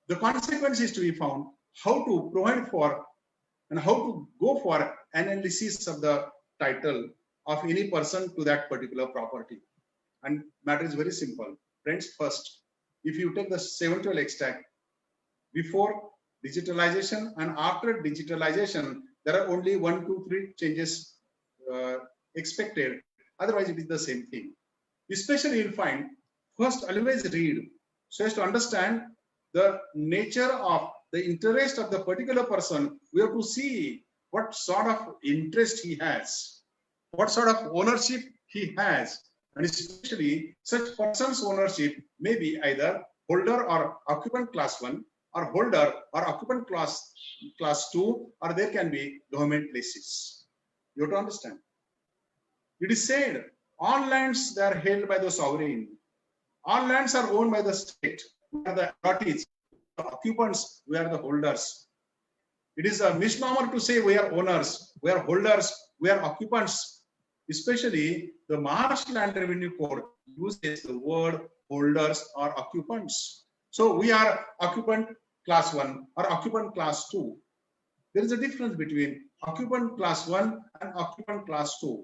The consequence is to be found how to provide for and how to go for analysis of the title of any person to that particular property. And matter is very simple. Friends, first, if you take the 712 extract, before digitalization and after digitalization, there are only 1, 2, 3 changes expected. Otherwise, it is the same thing. Especially you'll find, first always read so as to understand the nature of the interest of the particular person. We have to see what sort of interest he has, what sort of ownership he has, and especially such person's ownership may be either holder or occupant class 1, or holder or occupant class 2, or there can be government places. You have to understand. It is said all lands they are held by the sovereign. All lands are owned by the state. We are the authorities, the occupants, we are the holders. It is a misnomer to say we are owners, we are holders, we are occupants. Especially the Maharashtra Land Revenue Code uses the word holders or occupants. So we are occupant class 1 or occupant class 2. There is a difference between occupant class 1 and occupant class 2.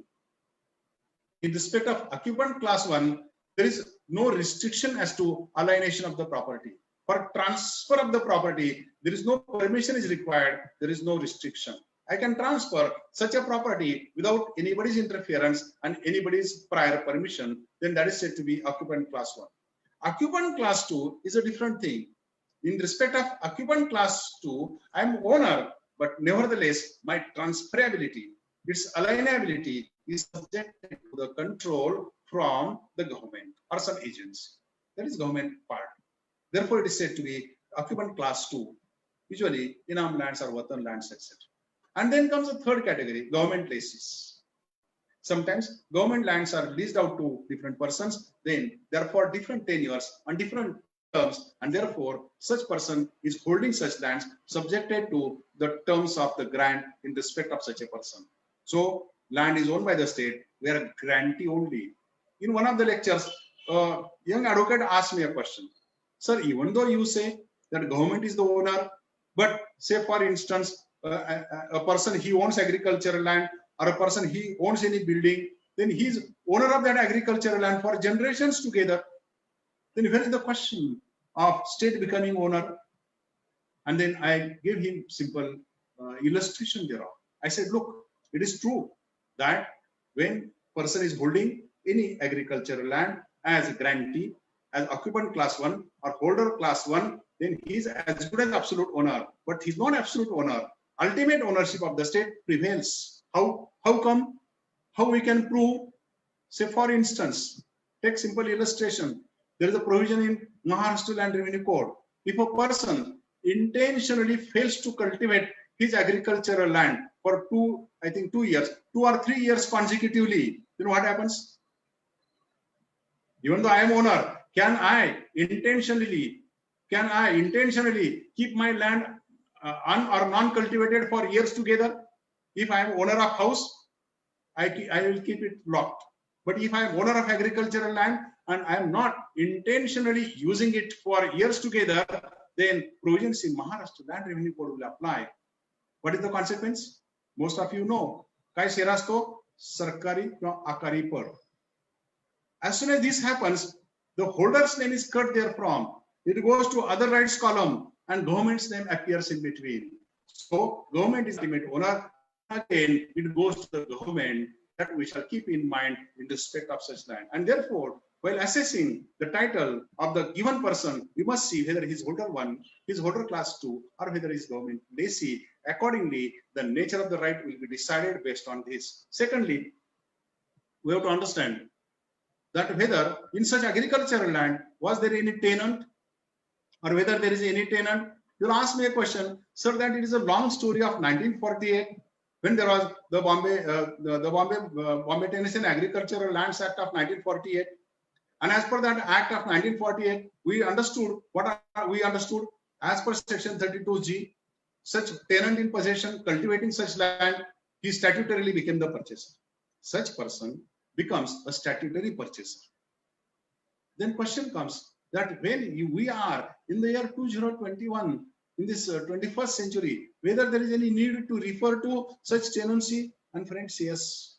In respect of occupant class 1, there is no restriction as to alienation of the property. For transfer of the property, there is no permission is required. There is no restriction. I can transfer such a property without anybody's interference and anybody's prior permission. Then that is said to be occupant class 1. Occupant class 2 is a different thing. In respect of occupant class 2, I am owner, but nevertheless, my transferability, its alienability is subjected to the control from the government or some agency. That is government part. Therefore, it is said to be occupant class 2, usually inam lands or watan lands, etc. And then comes the third category, government leases. Sometimes government lands are leased out to different persons, then therefore different tenures and different terms, and therefore such person is holding such lands subjected to the terms of the grant in respect of such a person. So land is owned by the state, we are a grantee only. In one of the lectures, a young advocate asked me a question. Sir, even though you say that government is the owner, but say for instance, a person he owns agricultural land, or a person he owns any building, then he is owner of that agricultural land for generations together. Then where is the question of state becoming owner? And then I gave him simple illustration thereof. I said, look, it is true that when person is holding any agricultural land as a grantee, as occupant class 1 or holder class 1, then he is as good as absolute owner, but he is not absolute owner. Ultimate ownership of the state prevails. How come? How we can prove? Say for instance, take simple illustration. There is a provision in Maharashtra Land Revenue Code. If a person intentionally fails to cultivate his agricultural land for 2 years, 2 or 3 years consecutively, then what happens? Even though I am owner, can I intentionally keep my land un or non-cultivated for years together? If I am owner of house, I will keep it locked. But if I am owner of agricultural land and I am not intentionally using it for years together, then provisions in Maharashtra Land Revenue Code will apply. What is the consequence? Most of you know. Kai serasto sarkari kiwa akari par. As soon as this happens, the holder's name is cut therefrom. It goes to other rights column and government's name appears in between. So government is the ultimate owner. Again, it goes to the government. That we shall keep in mind in respect of such land. And therefore, while assessing the title of the given person, we must see whether he is holder 1, he is holder class 2, or whether he is government lessee. Accordingly, the nature of the right will be decided based on this. Secondly, we have to understand that whether in such agricultural land, was there any tenant, or whether there is any tenant. You'll ask me a question, sir, that it is a long story of 1948, when there was the Bombay Tenants and Agricultural Lands Act of 1948. And as per that Act of 1948, we understood as per section 32G, such tenant in possession cultivating such land, he statutorily became the purchaser. Such person becomes a statutory purchaser. Then question comes that when we are in the year 2021, in this 21st century, whether there is any need to refer to such tenancy. And friends, yes,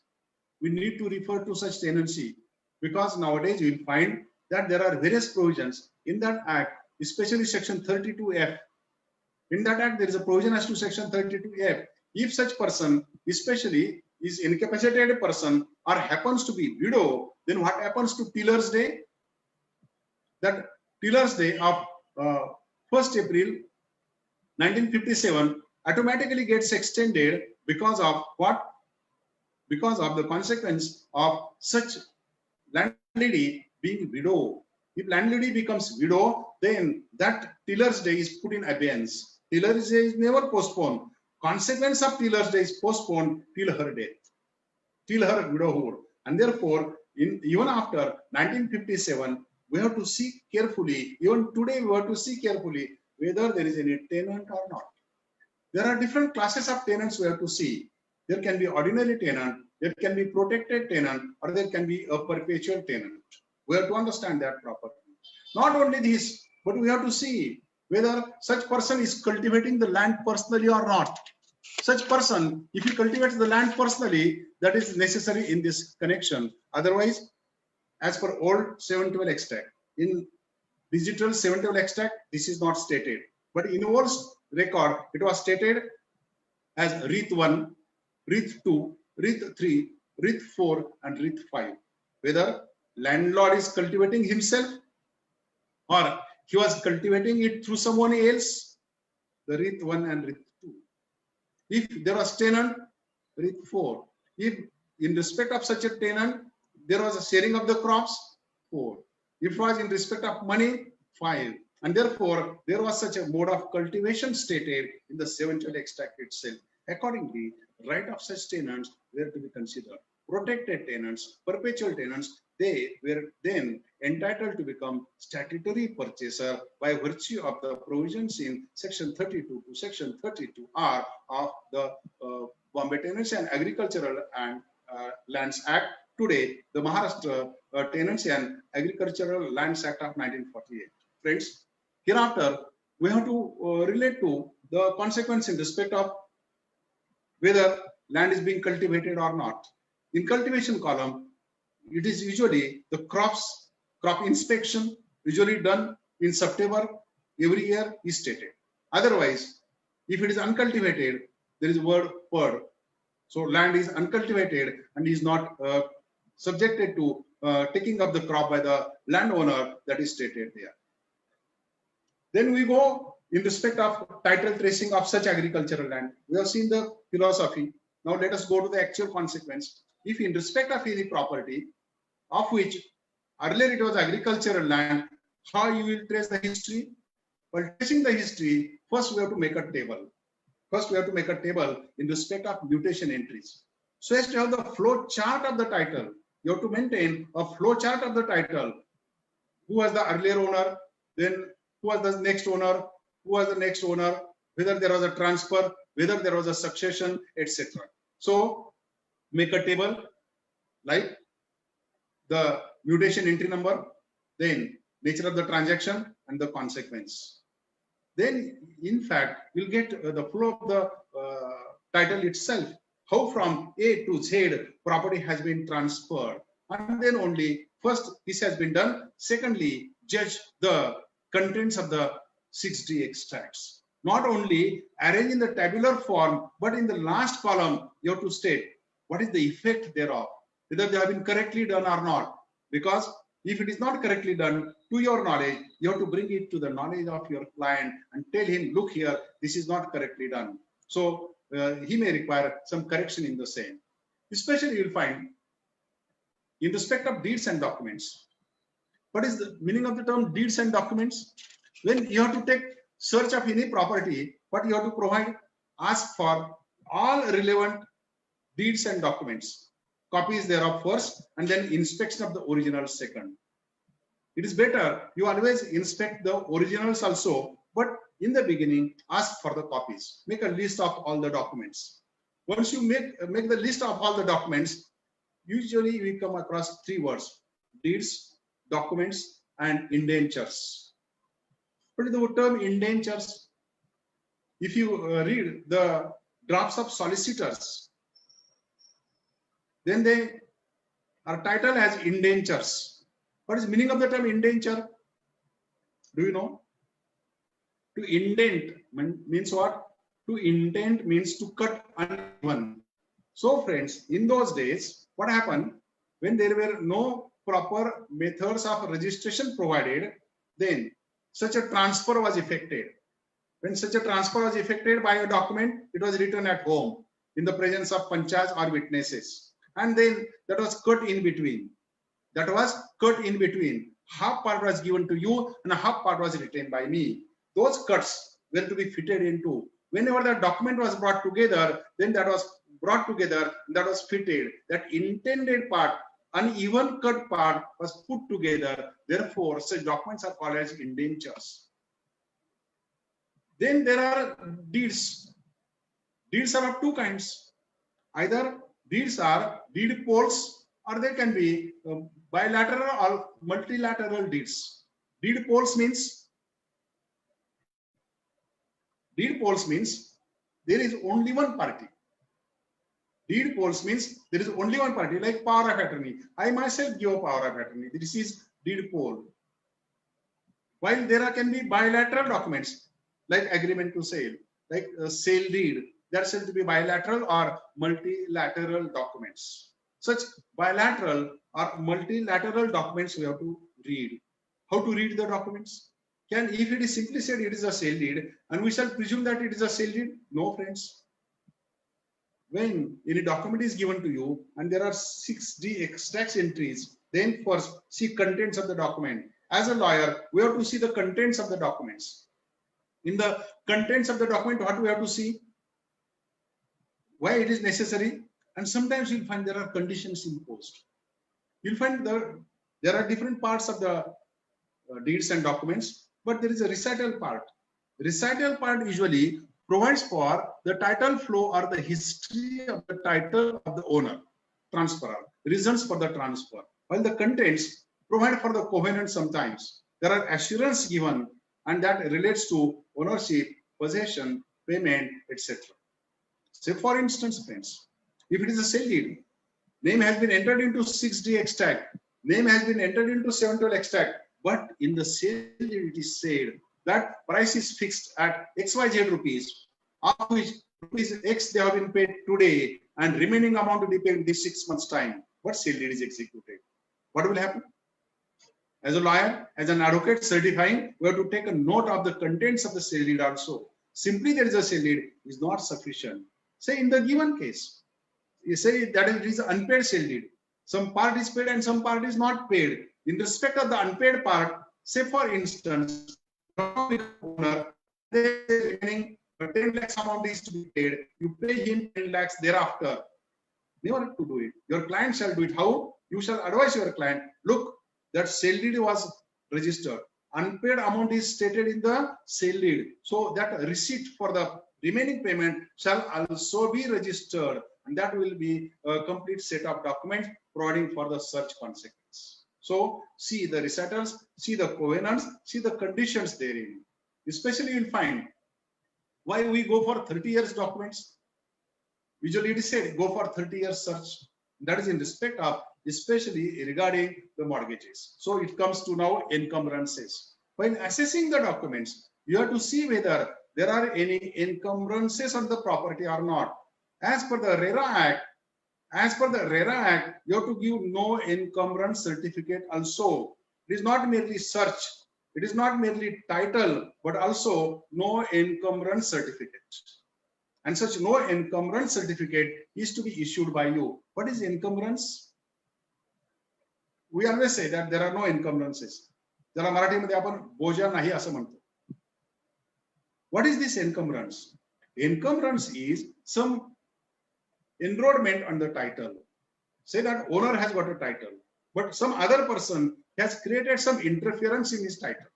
we need to refer to such tenancy, because nowadays you will find that there are various provisions in that act, especially section 32F. In that act, there is a provision as to section 32F. If such person, especially is incapacitated person or happens to be widow, then what happens to Tiller's Day? That Tiller's Day of 1st April 1957 automatically gets extended because of what? Because of the consequence of such landlady being widow. If landlady becomes widow, then that Tiller's Day is put in abeyance. Tiller's Day is never postponed. Consequence of Tiller's Day is postponed till her death, till her widowhood. And therefore, even after 1957, we have to see carefully, even today we have to see carefully whether there is any tenant or not. There are different classes of tenants we have to see. There can be ordinary tenant, there can be protected tenant, or there can be a perpetual tenant. We have to understand that properly. Not only this, but we have to see whether such person is cultivating the land personally or not. Such person, if he cultivates the land personally, that is necessary in this connection. Otherwise, as per old 712 extract. In digital 712 extract, this is not stated. But in old record, it was stated as Reith 1, Reith 2, Reith 3, Reith 4, and Reith 5. Whether landlord is cultivating himself or he was cultivating it through someone else, the Reith 1 and Reith 2. If there was tenant, Reith 4. If in respect of such a tenant, there was a sharing of the crops, 4. If it was in respect of money, 5. And therefore, there was such a mode of cultivation stated in the 712 extract itself. Accordingly, right of such tenants were to be considered. Protected tenants, perpetual tenants, they were then entitled to become statutory purchaser by virtue of the provisions in section 32 to section 32R of the Bombay Tenancy and Agricultural and Lands Act. Today, the Maharashtra Tenancy and Agricultural Lands Act of 1948. Friends, hereafter, we have to relate to the consequence in respect of whether land is being cultivated or not. In cultivation column, it is usually the crop inspection, usually done in September every year, is stated. Otherwise, if it is uncultivated, there is word per. So land is uncultivated and is not subjected to taking up the crop by the landowner, that is stated there. Then we go in respect of title tracing of such agricultural land. We have seen the philosophy. Now let us go to the actual consequence. If in respect of any property of which earlier it was agricultural land, how you will trace the history? Well, tracing the history, first we have to make a table. First we have to make a table in respect of mutation entries. So as to have the flow chart of the title, you have to maintain a flow chart of the title. Who was the earlier owner? Then who was the next owner? Who was the next owner? Whether there was a transfer, whether there was a succession, etc. So make a table like the mutation entry number, then nature of the transaction and the consequence. Then in fact, you'll get the flow of the title itself, how from A to Z property has been transferred. And then only first this has been done. Secondly, judge the contents of the 6D extracts. Not only arrange in the tabular form, but in the last column, you have to state what is the effect thereof, whether they have been correctly done or not. Because if it is not correctly done to your knowledge, you have to bring it to the knowledge of your client and tell him, look here, this is not correctly done. So he may require some correction in the same. Especially you will find in respect of deeds and documents. What is the meaning of the term deeds and documents? When you have to take search of any property, what you have to provide, ask for all relevant deeds and documents, copies thereof first, and then inspection of the original second. It is better you always inspect the originals also, but in the beginning, ask for the copies. Make a list of all the documents. Once you make the list of all the documents, usually we come across 3 words: deeds, documents, and indentures. What is the term indentures? If you read the drafts of solicitors, then they are titled as indentures. What is the meaning of the term indenture? Do you know? To indent means what? To indent means to cut uneven. So friends, in those days, what happened? When there were no proper methods of registration provided, then such a transfer was effected. When such a transfer was effected by a document, it was written at home in the presence of panchayats or witnesses. And then that was cut in between. That was cut in between. Half part was given to you and half part was retained by me. Those cuts were to be fitted into. Whenever the document was brought together, then that was brought together, that was fitted. That intended part, uneven cut part was put together. Therefore, such documents are called as indentures. Then there are deeds. Deeds are of 2 kinds. Either deeds are deed polls, or they can be bilateral or multilateral deeds. Deed polls means there is only one party. Deed polls means there is only one party, like power of attorney. I myself give a power of attorney. This is deed poll. While there can be bilateral documents like agreement to sale, like a sale deed, there shall be bilateral or multilateral documents. Such bilateral or multilateral documents we have to read. How to read the documents? If it is simply said it is a sale deed, and we shall presume that it is a sale deed? No, friends. When any document is given to you and there are 6D extracts entries, then first see contents of the document. As a lawyer, we have to see the contents of the documents. In the contents of the document, what we have to see? Why it is necessary? And sometimes you'll find there are conditions imposed. You'll find there are different parts of the deeds and documents, but there is a recital part. Recital part usually provides for the title flow or the history of the title of the owner, transferor, reasons for the transfer. While the contents provide for the covenant sometimes. There are assurance given and that relates to ownership, possession, payment, etc. Say for instance, friends, if it is a sale deed, name has been entered into 6D extract, name has been entered into 712 extract, but in the sale deed it is said that price is fixed at XYZ rupees, of which rupees X they have been paid today and remaining amount to be paid in this 6 months time. What sale deed is executed? What will happen? As a lawyer, as an advocate certifying, we have to take a note of the contents of the sale deed also. Simply there is a sale deed is not sufficient. Say in the given case, you say that it is an unpaid sale deed. Some part is paid and some part is not paid. In respect of the unpaid part, say for instance, owner, the remaining 10 lakhs amount is to be paid. You pay him 10 lakhs thereafter. Never to do it. Your client shall do it. How? You shall advise your client, look, that sale deed was registered. Unpaid amount is stated in the sale deed. So that receipt for the remaining payment shall also be registered. And that will be a complete set of documents providing for the search consequence. So see the recitals, see the covenants, see the conditions therein. Especially you'll find why we go for 30 years documents. Usually it is said go for 30 years search. That is in respect of especially regarding the mortgages. So it comes to now encumbrances. When assessing the documents, you have to see whether there are any encumbrances on the property or not. As per the RERA Act, you have to give no encumbrance certificate also. It is not merely search, it is not merely title, but also no encumbrance certificate. And such no encumbrance certificate is to be issued by you. What is encumbrance? We always say that there are no encumbrances. Jala Marathi आपण बोजा नाही असं म्हणतो. What is this encumbrance? Encumbrance is some enrollment on the title. Say that owner has got a title, but some other person has created some interference in his title.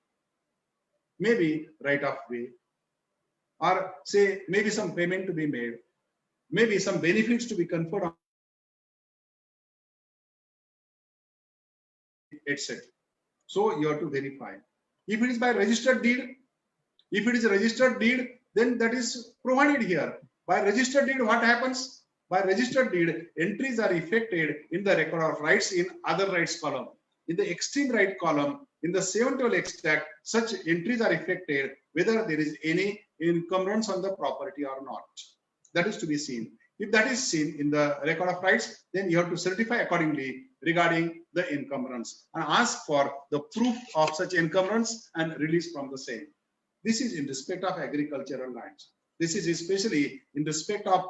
Maybe right of way, or say maybe some payment to be made, maybe some benefits to be conferred on, etc. So you have to verify. If it is by registered deed, then that is provided here. By registered deed, what happens? By registered deed, entries are effected in the record of rights in other rights column. In the extreme right column, in the 712 extract, such entries are effected whether there is any encumbrance on the property or not. That is to be seen. If that is seen in the record of rights, then you have to certify accordingly regarding the encumbrance and ask for the proof of such encumbrance and release from the same. This is in respect of agricultural lands. This is especially in respect of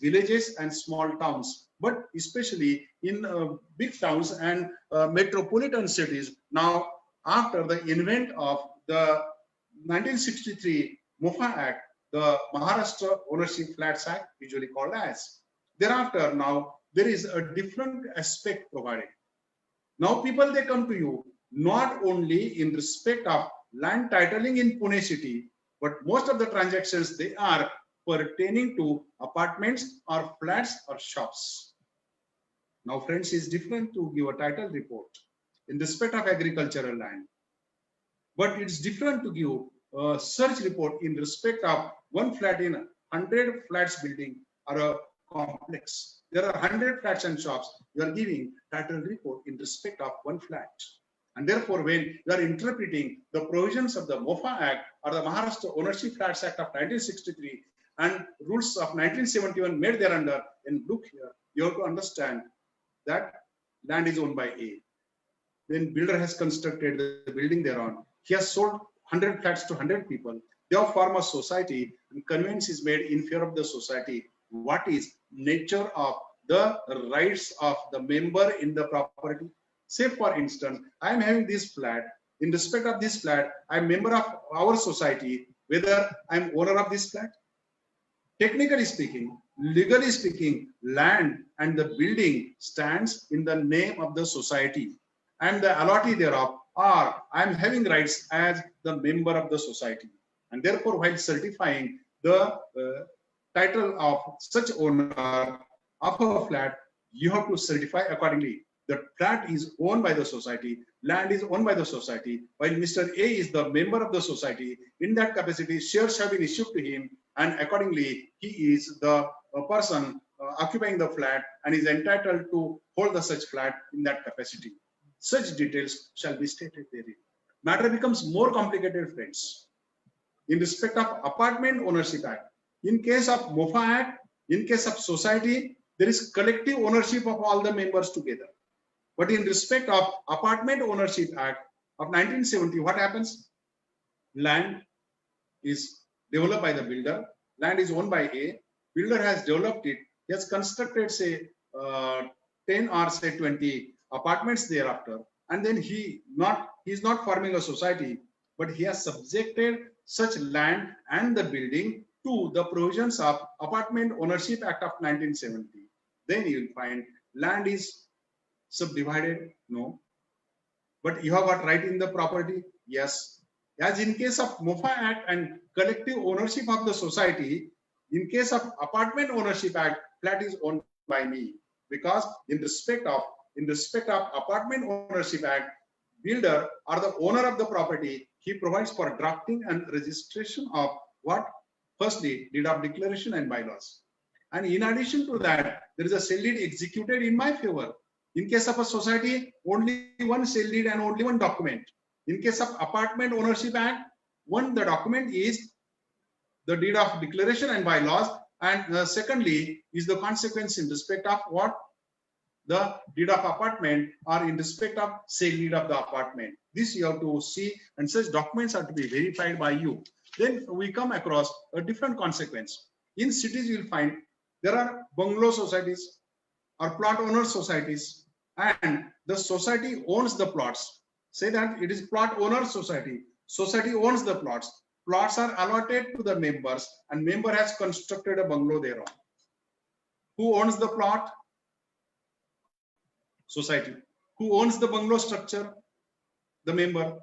villages and small towns, but especially in big towns and metropolitan cities. Now, after the invent of the 1963 MOFA Act, the Maharashtra Ownership Flats Act, usually called as. Thereafter, now there is a different aspect provided. Now people, they come to you not only in respect of land titling in Pune city, but most of the transactions, they are pertaining to apartments or flats or shops. Now friends, it's different to give a title report in respect of agricultural land, but it's different to give a search report in respect of one flat in 100 flats building or a complex. There are 100 flats and shops. You are giving title report in respect of one flat. And therefore, when you are interpreting the provisions of the MOFA Act or the Maharashtra Ownership Flats Act of 1963 and rules of 1971 made thereunder, then look here, you have to understand that land is owned by A. Then builder has constructed the building thereon. He has sold 100 flats to 100 people. They have formed a society and conveyance is made in favor of the society. What is nature of the rights of the member in the property? Say for instance, I am having this flat. In respect of this flat, I am member of our society, whether I am owner of this flat. Technically speaking, legally speaking, land and the building stands in the name of the society and the allottee thereof, or I am having rights as the member of the society. And therefore, while certifying the title of such owner of a flat, you have to certify accordingly. The flat is owned by the society, land is owned by the society, while Mr. A is the member of the society. In that capacity, shares have been issued to him, and accordingly, he is the person occupying the flat and is entitled to hold the such flat in that capacity. Such details shall be stated therein. Matter becomes more complicated, friends. In respect of Apartment Ownership Act, in case of MOFA Act, in case of society, there is collective ownership of all the members together. But in respect of Apartment Ownership Act of 1970, what happens? Land is developed by the builder. Land is owned by A. Builder has developed it. He has constructed, say, 10 or say 20 apartments thereafter. And then he is not forming a society, but he has subjected such land and the building to the provisions of Apartment Ownership Act of 1970. Then you will find land is subdivided? No. But you have got right in the property? Yes. As in case of MOFA Act and collective ownership of the society, in case of Apartment Ownership Act, flat is owned by me. Because in respect of Apartment Ownership Act, builder or the owner of the property, he provides for drafting and registration of what? Firstly, deed of declaration and bylaws. And in addition to that, there is a sale deed executed in my favor. In case of a society, only one sale deed and only one document. In case of Apartment Ownership Act, the document is the deed of declaration and bylaws, and secondly is the consequence in respect of what? The deed of apartment or in respect of sale deed of the apartment. This you have to see, and such documents are to be verified by you. Then we come across a different consequence. In cities, you will find there are bungalow societies or plot owner societies, and the society owns the plots. Say that it is plot owner society. Society owns the plots. Plots are allotted to the members, and member has constructed a bungalow thereon. Who owns the plot? Society. Who owns the bungalow structure? The member.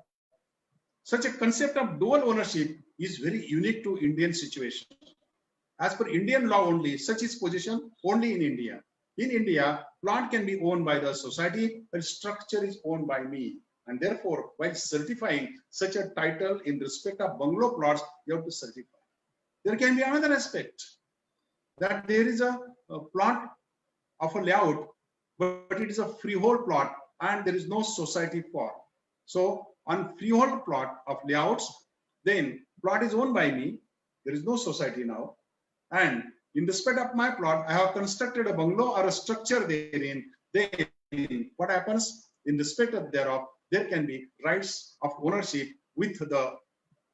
Such a concept of dual ownership is very unique to Indian situation. As per Indian law only, such is position only in India. In India, plot can be owned by the society, but structure is owned by me. And therefore, while certifying such a title in respect of bungalow plots, you have to certify. There can be another aspect, that there is a plot of a layout, but it is a freehold plot and there is no society for. So on freehold plot of layouts, then plot is owned by me. There is no society now. And in respect of my plot, I have constructed a bungalow or a structure therein. Then what happens? In respect of thereof, there can be rights of ownership with the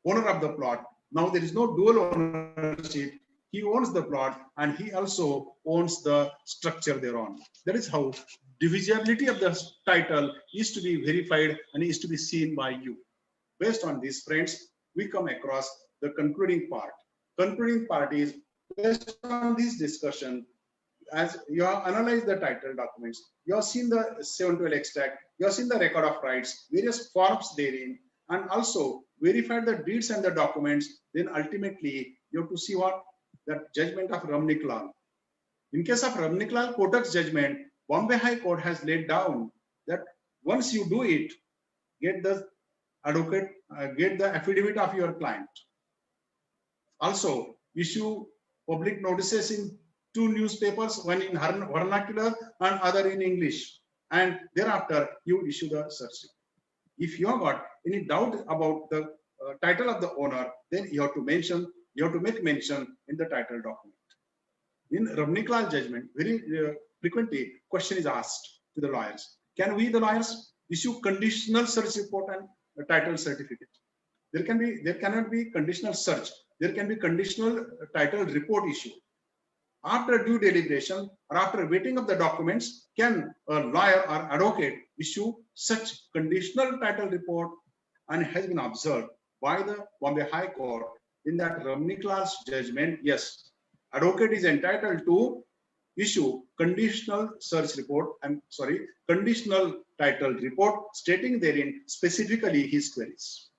owner of the plot. Now there is no dual ownership. He owns the plot and he also owns the structure thereon. That is how divisibility of the title is to be verified and is to be seen by you. Based on this, friends, we come across the concluding part. Concluding part is, based on this discussion, as you have analyzed the title documents, you have seen the 712 extract, you have seen the record of rights, various forms therein, and also verified the deeds and the documents, then ultimately you have to see what? That judgment of Ramniklal. In case of Ramniklal Kotak's judgment, Bombay High Court has laid down that once you do it, get the advocate, get the affidavit of your client. Also, issue public notices in two newspapers, one in vernacular and other in English. And thereafter, you issue the search report. If you have got any doubt about the title of the owner, then you have to make mention in the title document. In Ramniklal judgment, very frequently question is asked to the lawyers. Can we, the lawyers, issue conditional search report and a title certificate? There cannot be conditional search. There can be conditional title report issue. After due deliberation or after waiting of the documents, can a lawyer or advocate issue such conditional title report? And has been observed by the Bombay High Court in that Ramniklal's judgment. Yes, advocate is entitled to issue conditional search report. Conditional title report stating therein specifically his queries.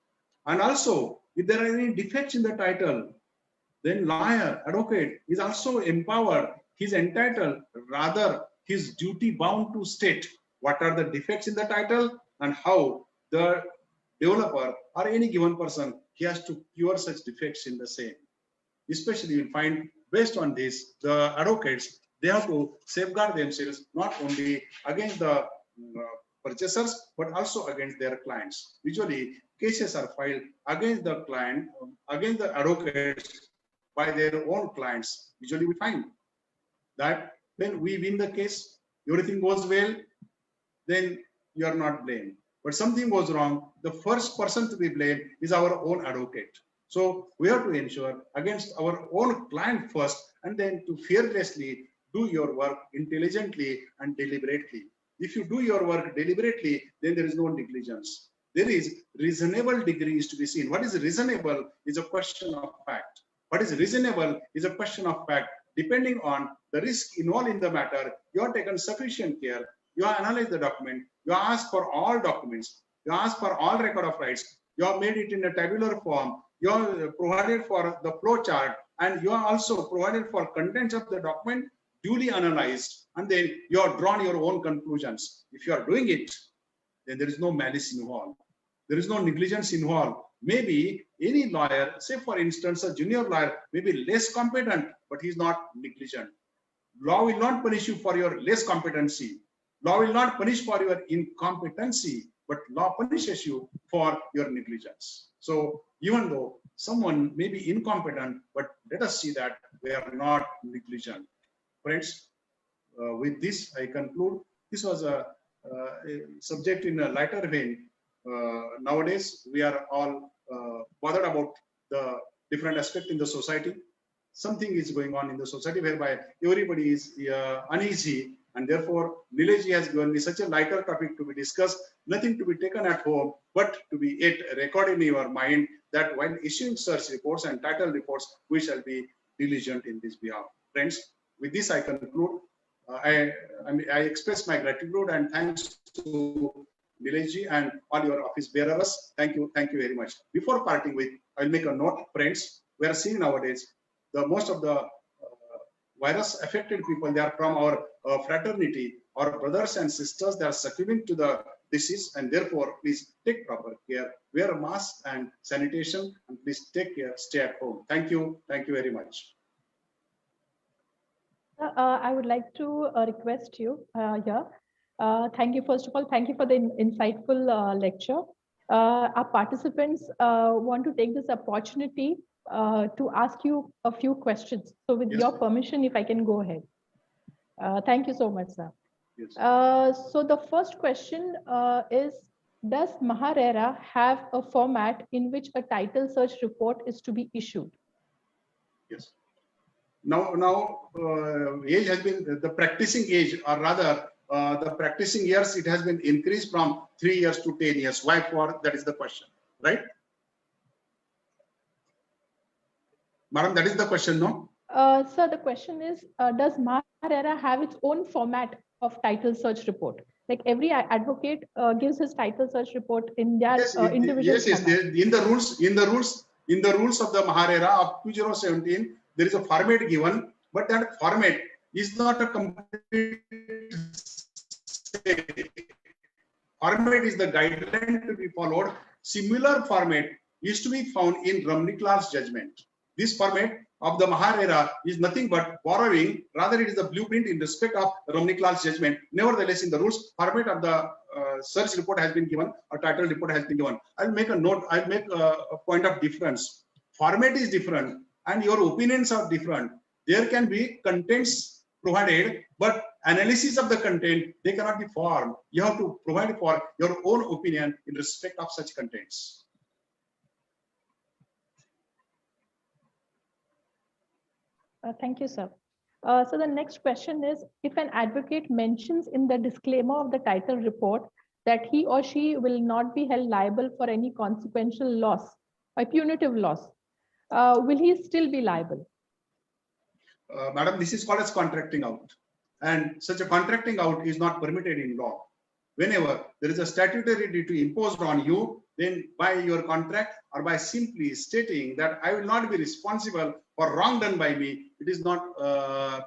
And also, if there are any defects in the title, then lawyer, advocate is also empowered. He's entitled, rather, his duty bound to state what are the defects in the title and how the developer or any given person, he has to cure such defects in the same. Especially you'll find based on this, the advocates, they have to safeguard themselves not only against the purchasers, but also against their clients. Usually cases are filed against the client, against the advocates by their own clients. Usually we find that when we win the case, everything goes well, then you are not blamed. But something goes wrong, the first person to be blamed is our own advocate. So we have to ensure against our own client first, and then to fearlessly do your work intelligently and deliberately. If you do your work deliberately, then there is no negligence. There is reasonable degrees to be seen. What is reasonable is a question of fact. What is reasonable is a question of fact. Depending on the risk involved in the matter, you have taken sufficient care. You have analyzed the document. You have asked for all documents. You have asked for all record of rights. You have made it in a tabular form. You have provided for the flow chart, and you have also provided for contents of the document duly analyzed, and then you have drawn your own conclusions. If you are doing it, then there is no malice involved. There is no negligence involved. Maybe any lawyer, say for instance, a junior lawyer may be less competent, but he is not negligent. Law will not punish you for your less competency. Law will not punish for your incompetency, but law punishes you for your negligence. So even though someone may be incompetent, but let us see that they are not negligent. Friends, with this I conclude. This was a subject in a lighter vein. Nowadays, we are all bothered about the different aspects in the society. Something is going on in the society whereby everybody is uneasy, and therefore Nilesh has given me such a lighter topic to be discussed, nothing to be taken at home, but to be recorded in your mind that while issuing search reports and title reports, we shall be diligent in this behalf. Friends, with this I conclude. I express my gratitude and thanks to Nilesh and all your office bearers. Thank you very much. Before parting with, I'll make a note, friends. We are seeing nowadays the most of the virus affected people, they are from our fraternity, our brothers and sisters, they are succumbing to the disease, and therefore please take proper care, wear a mask and sanitation, and please take care, stay at home. Thank you very much. I would like to request you here. Thank you, first of all, thank you for the insightful lecture. Our participants want to take this opportunity to ask you a few questions. So with your permission, if I can go ahead. Thank you so much, sir. Yes. So the first question is, does MahaRERA have a format in which a title search report is to be issued? Yes. Now age has been, the practicing age, or rather the practicing years, it has been increased from 3 years to 10 years. Why for? That is the question, right? Madam, that is the question, no? Sir, the question is, does MahaRERA have its own format of title search report? Like every advocate gives his title search report in their individual format. Yes. In the rules of the MahaRERA of 2017, there is a format given, but that format is not a complete format is the guideline to be followed. Similar format is to be found in Ramniklal's judgment. This format of the Maharera is nothing but borrowing. Rather, it is the blueprint in respect of Ramniklal's judgment. Nevertheless, in the rules, format of the search report has been given, or title report has been given. I'll make a note, I'll make a point of difference. Format is different and your opinions are different. There can be contents provided, but analysis of the content, they cannot be formed. You have to provide for your own opinion in respect of such contents. Thank you, sir. So the next question is, if an advocate mentions in the disclaimer of the title report that he or she will not be held liable for any consequential loss or punitive loss, will he still be liable? Madam, this is called as contracting out. And such a contracting out is not permitted in law. Whenever there is a statutory duty imposed on you, then by your contract or by simply stating that I will not be responsible for wrong done by me, it is not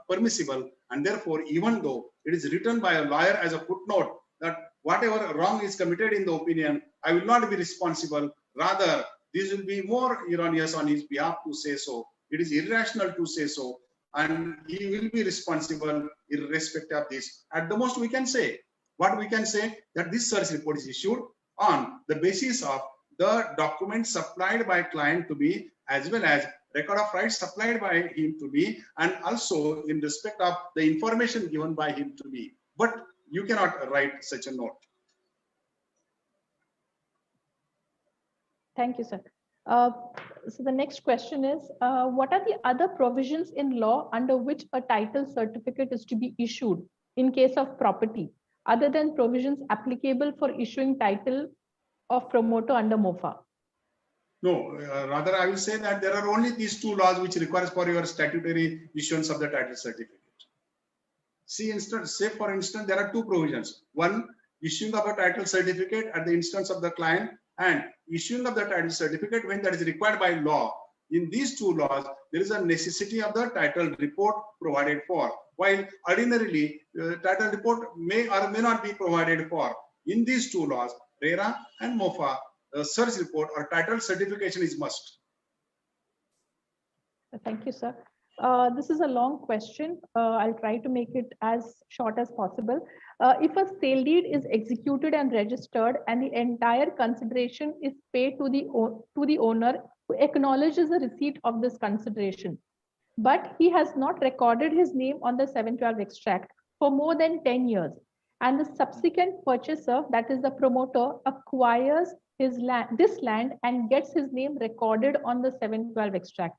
permissible. And therefore, even though it is written by a lawyer as a footnote that whatever wrong is committed in the opinion, I will not be responsible. Rather, this will be more erroneous on his behalf to say so. It is irrational to say so. And he will be responsible irrespective of this. At the most, we can say, what we can say, that this search report is issued on the basis of the documents supplied by client to me, as well as record of rights supplied by him to me, and also in respect of the information given by him to me. But you cannot write such a note. Thank you, sir. So the next question is, what are the other provisions in law under which a title certificate is to be issued in case of property, other than provisions applicable for issuing title of promoter under MOFA? No, rather I will say that there are only these two laws which requires for your statutory issuance of the title certificate. See, say for instance, there are two provisions. One, issuing of a title certificate at the instance of the client, and issuing of the title certificate when that is required by law. In these two laws, there is a necessity of the title report provided for, while ordinarily title report may or may not be provided for. In these two laws, RERA and MOFA, search report or title certification is must. Thank you, sir. This is a long question. I'll try to make it as short as possible. If a sale deed is executed and registered and the entire consideration is paid to the owner who acknowledges the receipt of this consideration, but he has not recorded his name on the 712 extract for more than 10 years, and the subsequent purchaser, that is the promoter, acquires this land and gets his name recorded on the 712 extract.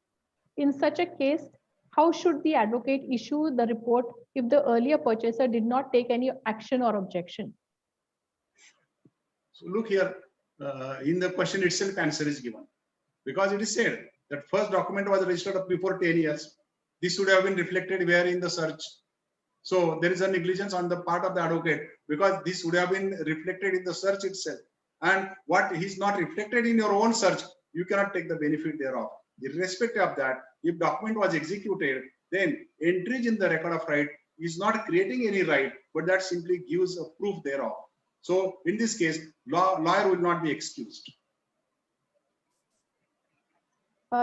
In such a case, how should the advocate issue the report if the earlier purchaser did not take any action or objection? So look here, in the question itself, answer is given, because it is said that first document was registered before 10 years. This should have been reflected where in the search. So there is a negligence on the part of the advocate, because this would have been reflected in the search itself. And what is not reflected in your own search, you cannot take the benefit thereof. Irrespective of that, if document was executed, then entry in the record of right is not creating any right, but that simply gives a proof thereof. So in this case, lawyer will not be excused.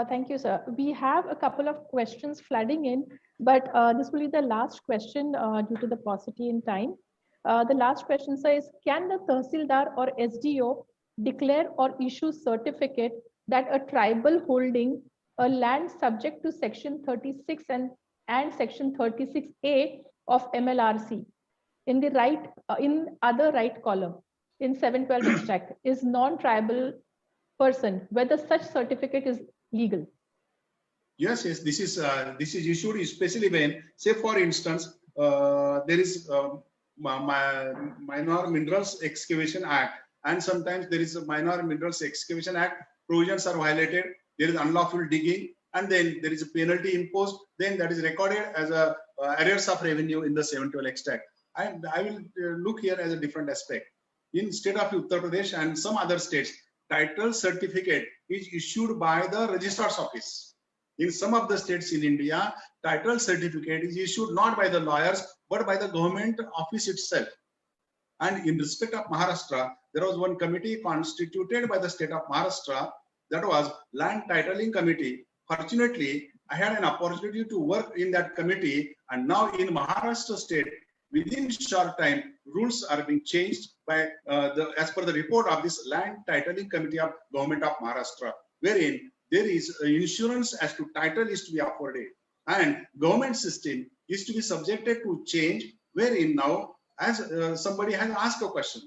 Thank you, sir. We have a couple of questions flooding in, but this will be the last question due to the paucity in time. The last question, sir, is, can the Tahsildar or SDO declare or issue certificate that a tribal holding a land subject to section 36 and section 36A of MLRC in the right, in other right column in 712 extract is non-tribal person, whether such certificate is legal? Yes, this is issued especially when, say for instance, there is Minor Minerals Excavation Act, and sometimes there is a Minor Minerals Excavation Act provisions are violated, there is unlawful digging, and then there is a penalty imposed, then that is recorded as a arrears of revenue in the 712 extract. I will look here as a different aspect. In state of Uttar Pradesh and some other states, title certificate is issued by the registrar's office. In some of the states in India, title certificate is issued not by the lawyers, but by the government office itself. And in respect of Maharashtra, there was one committee constituted by the state of Maharashtra, that was Land Titling Committee. Fortunately, I had an opportunity to work in that committee, and now in Maharashtra state, within short time, rules are being changed by as per the report of this Land Titling Committee of Government of Maharashtra, wherein there is insurance as to title is to be afforded, and government system is to be subjected to change, wherein now, as somebody has asked a question,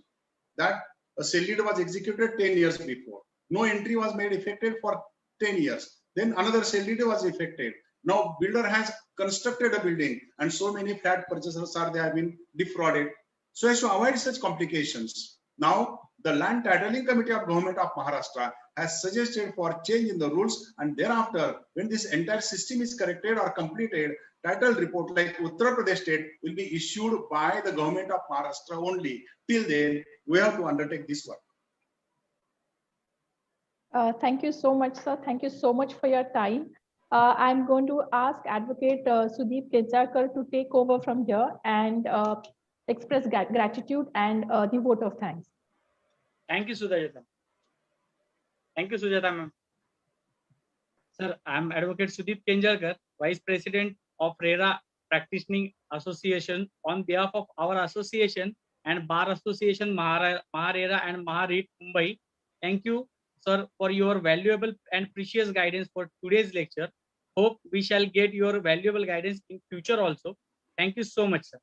that a sale deed was executed 10 years before. No entry was made effective for 10 years. Then another sale deed was effected. Now builder has constructed a building and so many flat purchasers they have been defrauded. So as to avoid such complications, now the Land Titling Committee of Government of Maharashtra has suggested for change in the rules, and thereafter when this entire system is corrected or completed, title report like Uttar Pradesh state will be issued by the government of Maharashtra only. Till then, we have to undertake this work. Thank you so much, sir. Thank you so much for your time. I'm going to ask Advocate Sudeep Kenjarkar to take over from here and express gratitude and the vote of thanks. Thank you, Sujata. Thank you, Sujata ma'am. Sir, I'm Advocate Sudeep Kenjarkar, Vice President of RERA Practicing Association. On behalf of our association and Bar Association MahaRERA and MahaREIT Mumbai, thank you, sir, for your valuable and precious guidance for today's lecture. Hope we shall get your valuable guidance in future also. Thank you so much, sir.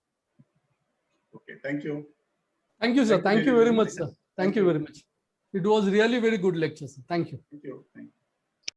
Okay, thank you. Thank you, sir. Thank you very much, sir. Thank you very much. It was really very good lecture, sir. Thank you. Thank you. Thank you.